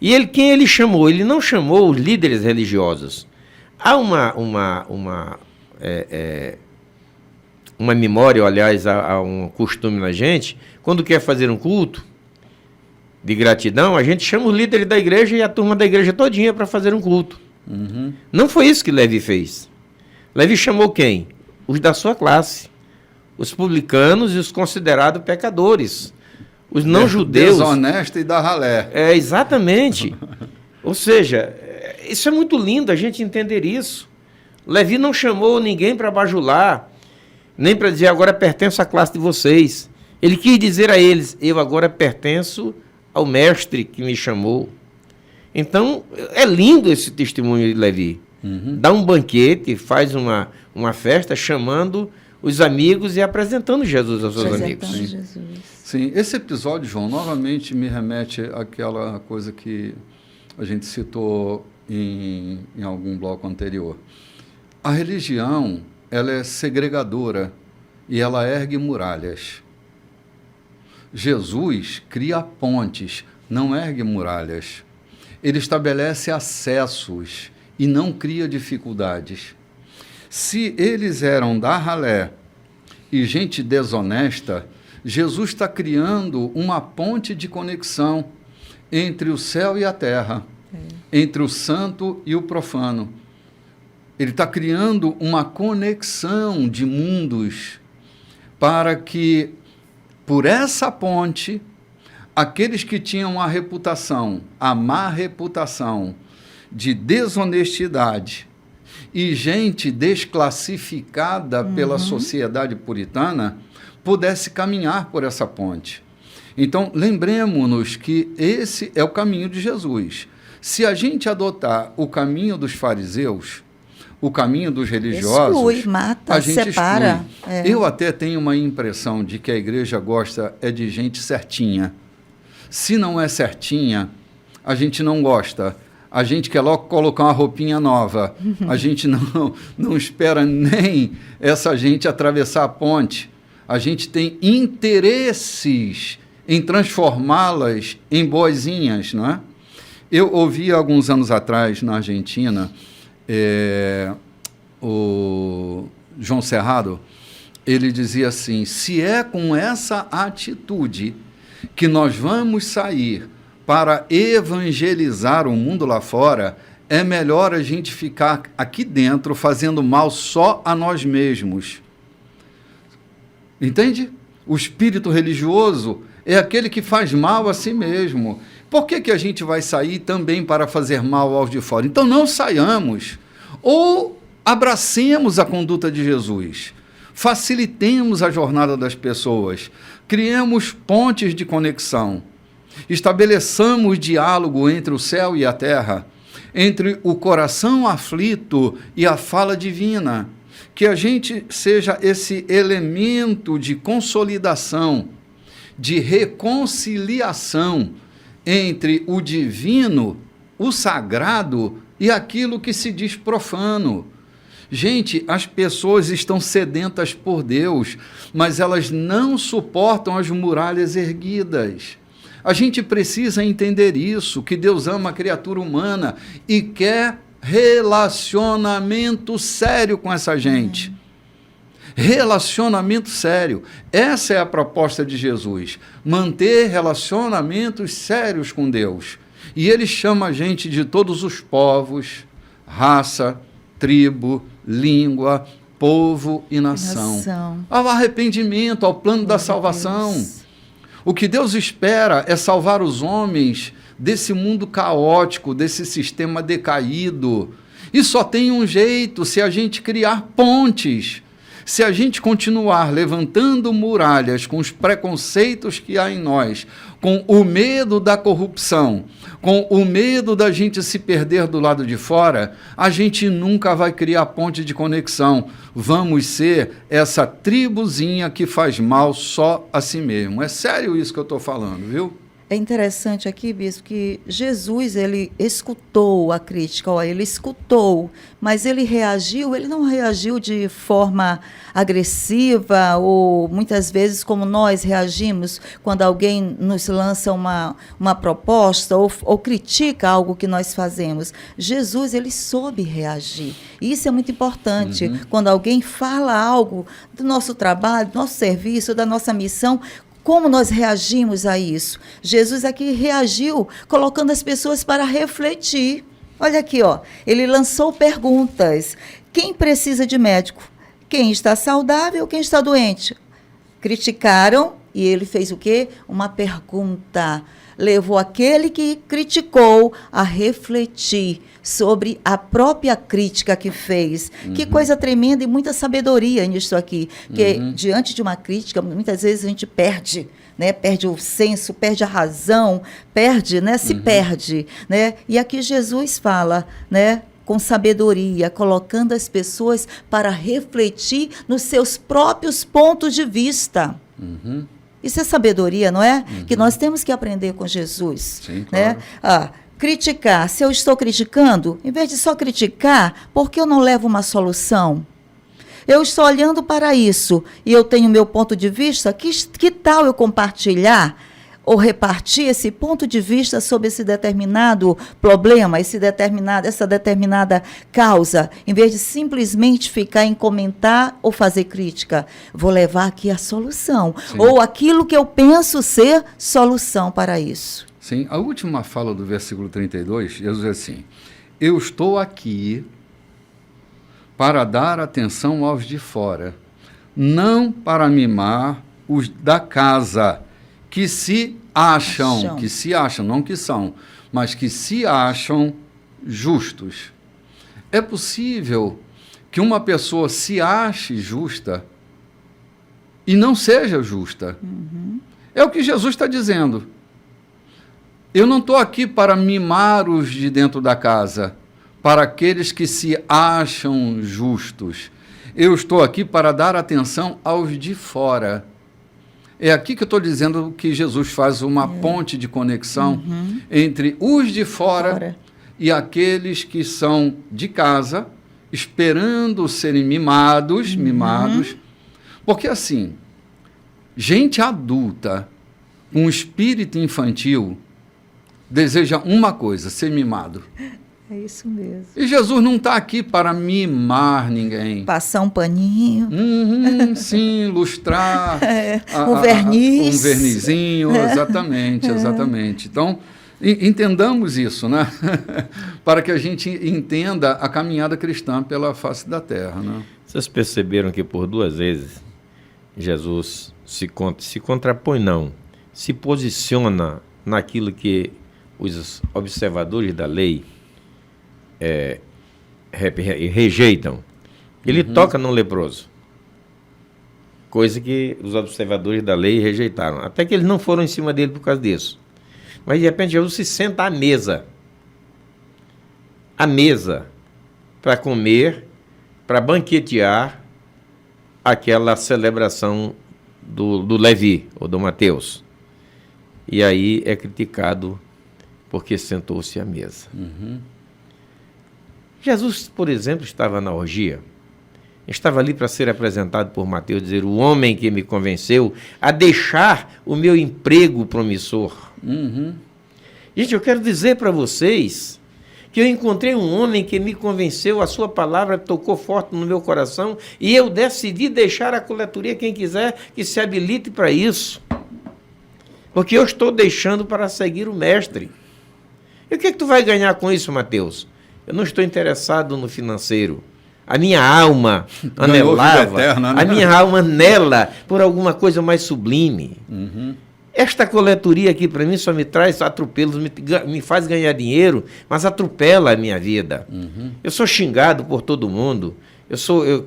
E quem ele chamou? Ele não chamou os líderes religiosos. Há uma memória, aliás, há um costume na gente, quando quer fazer um culto de gratidão, a gente chama os líderes da igreja e a turma da igreja todinha para fazer um culto. Não foi isso que Levi fez. Levi chamou quem? Os da sua classe, os publicanos e os considerados pecadores, os não-judeus. Desonesto e da ralé. Exatamente. Ou seja, isso é muito lindo a gente entender isso. Levi não chamou ninguém para bajular, nem para dizer agora pertenço à classe de vocês. Ele quis dizer a eles, eu agora pertenço ao mestre que me chamou. Então, é lindo esse testemunho de Levi. Dá um banquete, faz uma festa chamando os amigos e apresentando Jesus aos seus amigos. Sim, esse episódio, João, novamente me remete àquela coisa que a gente citou em algum bloco anterior. A religião, ela é segregadora e ela ergue muralhas. Jesus cria pontes, não ergue muralhas. Ele estabelece acessos e não cria dificuldades. Se eles eram da ralé e gente desonesta, Jesus está criando uma ponte de conexão entre o céu e a terra, entre o santo e o profano. Ele está criando uma conexão de mundos para que, por essa ponte, aqueles que tinham a má reputação de desonestidade e gente desclassificada pela sociedade puritana, pudesse caminhar por essa ponte. Então, lembremos-nos que esse é o caminho de Jesus. Se a gente adotar o caminho dos fariseus, o caminho dos religiosos, exclui, mata, a gente separa. Exclui. Eu até tenho uma impressão de que a igreja gosta de gente certinha. Se não é certinha, a gente não gosta. A gente quer logo colocar uma roupinha nova. A gente não espera nem essa gente atravessar a ponte. A gente tem interesses em transformá-las em boazinhas, não é? Eu ouvi alguns anos atrás, na Argentina, o João Cerrado, ele dizia assim: se é com essa atitude que nós vamos sair para evangelizar o mundo lá fora, é melhor a gente ficar aqui dentro fazendo mal só a nós mesmos. Entende? O espírito religioso é aquele que faz mal a si mesmo. Por que a gente vai sair também para fazer mal aos de fora? Então não saiamos, ou abracemos a conduta de Jesus, facilitemos a jornada das pessoas, criemos pontes de conexão, estabeleçamos diálogo entre o céu e a terra, entre o coração aflito e a fala divina, que a gente seja esse elemento de consolidação, de reconciliação entre o divino, o sagrado e aquilo que se diz profano. Gente, as pessoas estão sedentas por Deus, mas elas não suportam as muralhas erguidas. A gente precisa entender isso, que Deus ama a criatura humana e quer relacionamento sério com essa gente. Relacionamento sério. Essa é a proposta de Jesus. Manter relacionamentos sérios com Deus. E ele chama a gente de todos os povos, raça, tribo, língua, povo e nação. Ao arrependimento, ao plano da salvação. Deus. O que Deus espera é salvar os homens desse mundo caótico, desse sistema decaído. E só tem um jeito: se a gente criar pontes. Se a gente continuar levantando muralhas com os preconceitos que há em nós, com o medo da corrupção, com o medo da gente se perder do lado de fora, a gente nunca vai criar ponte de conexão. Vamos ser essa tribuzinha que faz mal só a si mesmo. É sério isso que eu estou falando, viu? É interessante aqui, bispo, que Jesus, ele escutou a crítica, ele escutou, mas ele não reagiu de forma agressiva ou muitas vezes como nós reagimos quando alguém nos lança uma proposta ou critica algo que nós fazemos. Jesus, ele soube reagir. E isso é muito importante. Quando alguém fala algo do nosso trabalho, do nosso serviço, da nossa missão, como nós reagimos a isso? Jesus aqui reagiu colocando as pessoas para refletir. Olha aqui, ele lançou perguntas. Quem precisa de médico? Quem está saudável ou quem está doente? Criticaram e ele fez o quê? Uma pergunta. Levou aquele que criticou a refletir sobre a própria crítica que fez. Que coisa tremenda e muita sabedoria nisso aqui. Porque diante de uma crítica, muitas vezes a gente perde, né? Perde o senso, perde a razão, perde, né? Se perde, né? E aqui Jesus fala, né? com sabedoria, colocando as pessoas para refletir nos seus próprios pontos de vista. Isso é sabedoria, não é? Que nós temos que aprender com Jesus. Sim, né? claro. Criticar. Se eu estou criticando, em vez de só criticar, por que eu não levo uma solução? Eu estou olhando para isso e eu tenho meu ponto de vista. Que tal eu compartilhar ou repartir esse ponto de vista sobre esse determinado problema, essa determinada causa, em vez de simplesmente ficar em comentar ou fazer crítica? Vou levar aqui a solução, ou aquilo que eu penso ser solução para isso. Sim, a última fala do versículo 32, Jesus diz assim: eu estou aqui para dar atenção aos de fora, não para mimar os da casa, que se acham, não que são, mas que se acham justos. É possível que uma pessoa se ache justa e não seja justa. É o que Jesus está dizendo. Eu não estou aqui para mimar os de dentro da casa, para aqueles que se acham justos. Eu estou aqui para dar atenção aos de fora. É aqui que eu estou dizendo que Jesus faz uma ponte de conexão entre os de fora e aqueles que são de casa, esperando serem mimados. Porque assim, gente adulta com espírito infantil deseja uma coisa: ser mimado. É isso mesmo. E Jesus não está aqui para mimar ninguém. Passar um paninho. Sim, lustrar. Um verniz. Um vernizinho, exatamente. Então, entendamos isso, né? Para que a gente entenda a caminhada cristã pela face da terra, né? Vocês perceberam que por 2 vezes Jesus se contrapõe, não, se posiciona naquilo que os observadores da lei rejeitam. Ele toca no leproso, coisa que os observadores da lei rejeitaram, até que eles não foram em cima dele por causa disso. Mas de repente Jesus se senta à mesa para comer, para banquetear aquela celebração do Levi ou do Mateus, e aí é criticado porque sentou-se à mesa. Jesus, por exemplo, estava na orgia, estava ali para ser apresentado por Mateus, dizer: o homem que me convenceu a deixar o meu emprego promissor. Gente, eu quero dizer para vocês que eu encontrei um homem que me convenceu, a sua palavra tocou forte no meu coração, e eu decidi deixar a coletoria. Quem quiser que se habilite para isso, porque eu estou deixando para seguir o mestre. E o que tu vai ganhar com isso, Mateus? Eu não estou interessado no financeiro. A minha alma anelava, eterna, né? A minha alma anela por alguma coisa mais sublime. Esta coletoria aqui para mim só me traz atropelos, me faz ganhar dinheiro, mas atropela a minha vida. Eu sou xingado por todo mundo.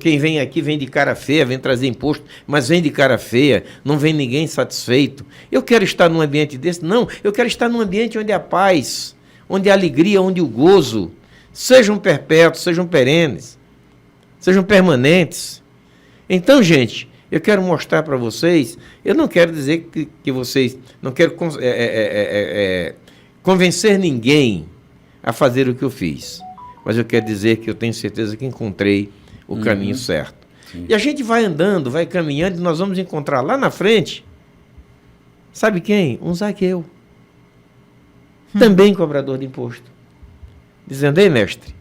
Quem vem aqui vem de cara feia, vem trazer imposto, mas vem de cara feia, não vem ninguém satisfeito. Eu quero estar num ambiente desse? Não, eu quero estar num ambiente onde há paz, onde há alegria, onde o gozo sejam perpétuos, sejam perenes, sejam permanentes. Então, gente, eu quero mostrar para vocês, eu não quero dizer que vocês, não quero convencer ninguém a fazer o que eu fiz, mas eu quero dizer que eu tenho certeza que encontrei o caminho certo. Sim. E a gente vai andando, vai caminhando, e nós vamos encontrar lá na frente, sabe quem? Um Zaqueu, também cobrador de imposto, dizendo: ei, mestre,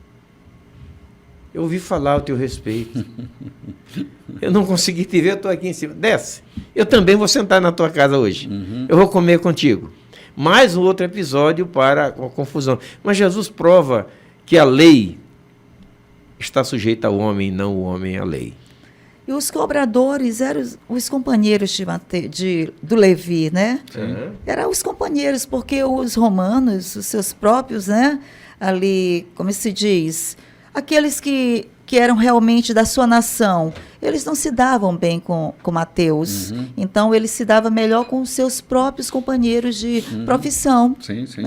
eu ouvi falar ao teu respeito, eu não consegui te ver, eu estou aqui em cima, desce, eu também vou sentar na tua casa hoje, eu vou comer contigo. Mais um outro episódio para a confusão. Mas Jesus prova que a lei está sujeita ao homem, não o homem à lei. E os cobradores eram os companheiros do Levi, né? Eram os companheiros, porque os romanos, os seus próprios, né? Ali, como se diz, aqueles que eram realmente da sua nação, eles não se davam bem com Mateus. Então, ele se dava melhor com os seus próprios companheiros de profissão. Sim, sim.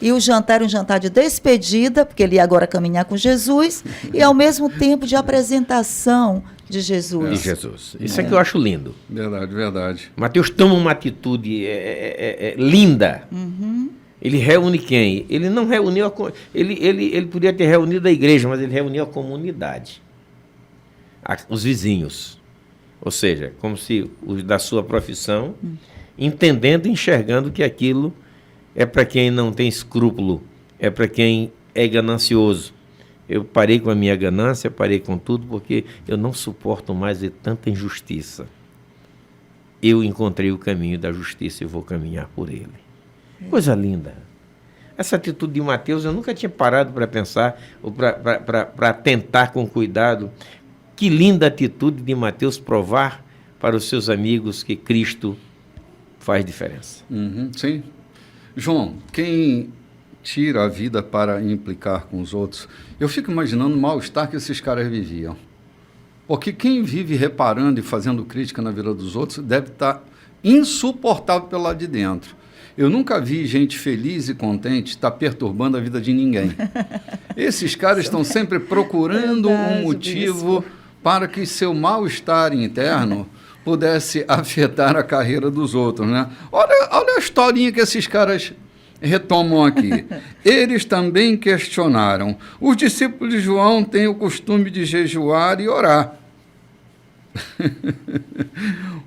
E o jantar era um jantar de despedida, porque ele ia agora caminhar com Jesus, e ao mesmo tempo de apresentação de Jesus. De Jesus. Isso é que eu acho lindo. Verdade, verdade. Mateus toma uma atitude linda. Ele reúne quem? Ele não reuniu ele podia ter reunido a igreja, mas ele reuniu a comunidade, os vizinhos. Ou seja, como se os da sua profissão, entendendo, enxergando que aquilo é para quem não tem escrúpulo, é para quem é ganancioso. Eu parei com a minha ganância, parei com tudo, porque eu não suporto mais ver tanta injustiça. Eu encontrei o caminho da justiça e vou caminhar por ele. Coisa linda. Essa atitude de Mateus eu nunca tinha parado para pensar, ou para tentar com cuidado. Que linda atitude de Mateus provar para os seus amigos que Cristo faz diferença. Sim. João, quem tira a vida para implicar com os outros, eu fico imaginando o mal-estar que esses caras viviam. Porque quem vive reparando e fazendo crítica na vida dos outros deve estar insuportável pelo lado de dentro. Eu nunca vi gente feliz e contente estar perturbando a vida de ninguém. Esses caras estão sempre procurando um motivo para que seu mal-estar interno pudesse afetar a carreira dos outros, né? Olha a historinha que esses caras retomam aqui. Eles também questionaram. Os discípulos de João têm o costume de jejuar e orar.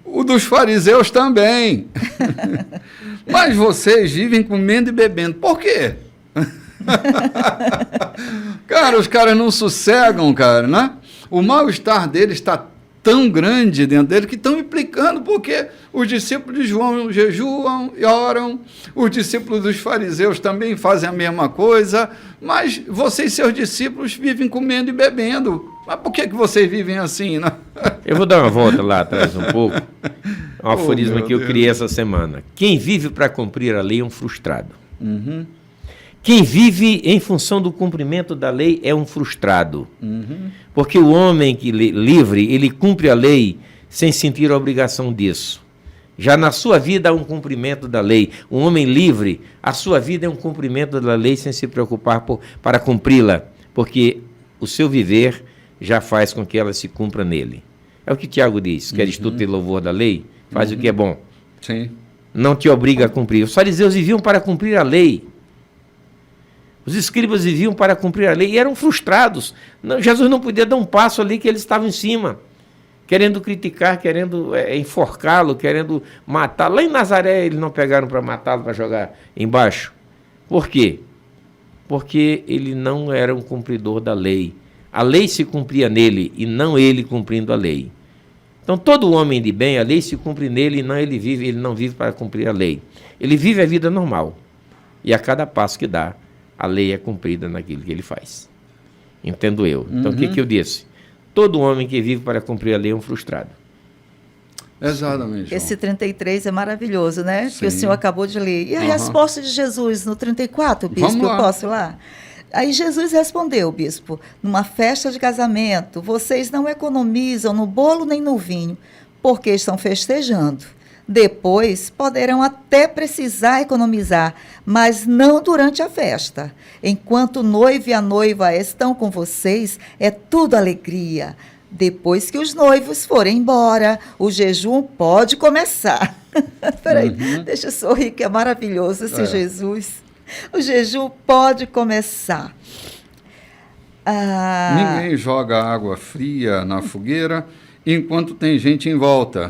O dos fariseus também. Mas vocês vivem comendo e bebendo. Por quê? Cara, os caras não sossegam, cara, né? O mal-estar deles está tão grande dentro dele que estão implicando, porque os discípulos de João jejuam e oram, os discípulos dos fariseus também fazem a mesma coisa, mas vocês, seus discípulos, vivem comendo e bebendo. Mas por que vocês vivem assim, né? Eu vou dar uma volta lá atrás um pouco. Um aforismo que eu criei essa semana. Quem vive para cumprir a lei é um frustrado. Quem vive em função do cumprimento da lei é um frustrado. Porque o homem livre, ele cumpre a lei sem sentir a obrigação disso. Já na sua vida há um cumprimento da lei. Um homem livre, a sua vida é um cumprimento da lei sem se preocupar para cumpri-la. Porque o seu viver já faz com que ela se cumpra nele. É o que Tiago diz. Queres tu ter louvor da lei? Faz o que é bom. Sim. Não te obriga a cumprir. Os fariseus viviam para cumprir a lei. Os escribas viviam para cumprir a lei e eram frustrados. Jesus não podia dar um passo ali que eles estavam em cima, querendo criticar, querendo enforcá-lo, querendo matá-lo. Lá em Nazaré eles não pegaram para matá-lo, para jogar embaixo. Por quê? Porque ele não era um cumpridor da lei. A lei se cumpria nele e não ele cumprindo a lei. Então todo homem de bem, a lei se cumpre nele e não ele não vive para cumprir a lei. Ele vive a vida normal. E a cada passo que dá, a lei é cumprida naquilo que ele faz. Entendo eu. Então, o que eu disse? Todo homem que vive para cumprir a lei é um frustrado. Exatamente. João. Esse 33 é maravilhoso, né? Sim. Que o senhor acabou de ler. E a resposta de Jesus no 34, bispo? Vamos lá. Eu posso ir lá? Aí Jesus respondeu, bispo, numa festa de casamento, vocês não economizam no bolo nem no vinho, porque estão festejando. Depois poderão até precisar economizar, mas não durante a festa. Enquanto o noivo e a noiva estão com vocês, é tudo alegria. Depois que os noivos forem embora, o jejum pode começar. Peraí, deixa eu sorrir, que é maravilhoso esse Jesus. O jejum pode começar. Ninguém joga água fria na fogueira enquanto tem gente em volta.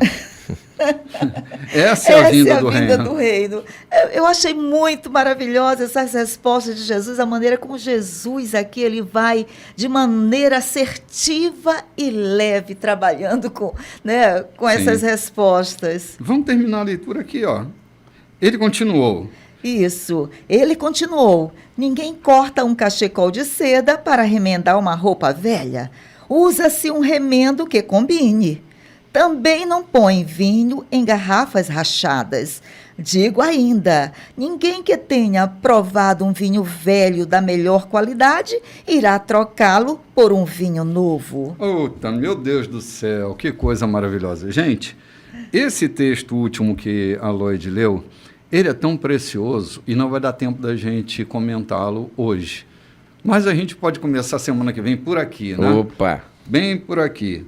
Essa é a vinda do reino. Eu achei muito maravilhosa essas respostas de Jesus, a maneira como Jesus aqui ele vai de maneira assertiva e leve, trabalhando com essas respostas. Vamos terminar a leitura aqui, ó. Ele continuou. Isso, ele continuou. Ninguém corta um cachecol de seda para remendar uma roupa velha. Usa-se um remendo que combine. Também não põe vinho em garrafas rachadas. Digo ainda, ninguém que tenha provado um vinho velho da melhor qualidade irá trocá-lo por um vinho novo. Puta, meu Deus do céu, que coisa maravilhosa. Gente, esse texto último que a Lloyd leu, ele é tão precioso e não vai dar tempo da gente comentá-lo hoje. Mas a gente pode começar semana que vem por aqui, né? Opa! Bem por aqui.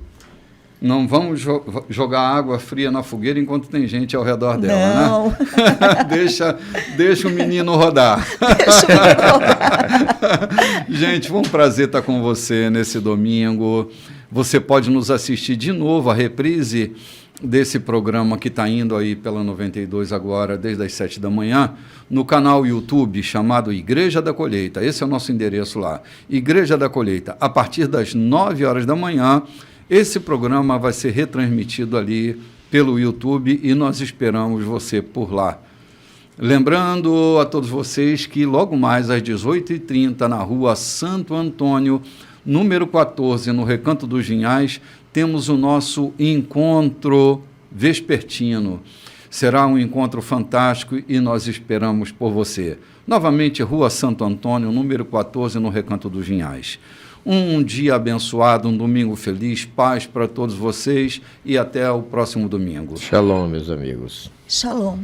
Não vamos jogar água fria na fogueira enquanto tem gente ao redor dela, Não. né? deixa o menino rodar. Deixa eu rodar. Gente, foi um prazer estar com você nesse domingo. Você pode nos assistir de novo, a reprise desse programa que está indo aí pela 92 agora, desde as 7 da manhã, no canal YouTube chamado Igreja da Colheita. Esse é o nosso endereço lá. Igreja da Colheita. A partir das 9 horas da manhã, esse programa vai ser retransmitido ali pelo YouTube e nós esperamos você por lá. Lembrando a todos vocês que logo mais às 18h30 na rua Santo Antônio, número 14, no Recanto dos Vinhais, temos o nosso encontro vespertino. Será um encontro fantástico e nós esperamos por você. Novamente, rua Santo Antônio, número 14, no Recanto dos Vinhais. Um dia abençoado, um domingo feliz, paz para todos vocês e até o próximo domingo. Shalom, meus amigos. Shalom.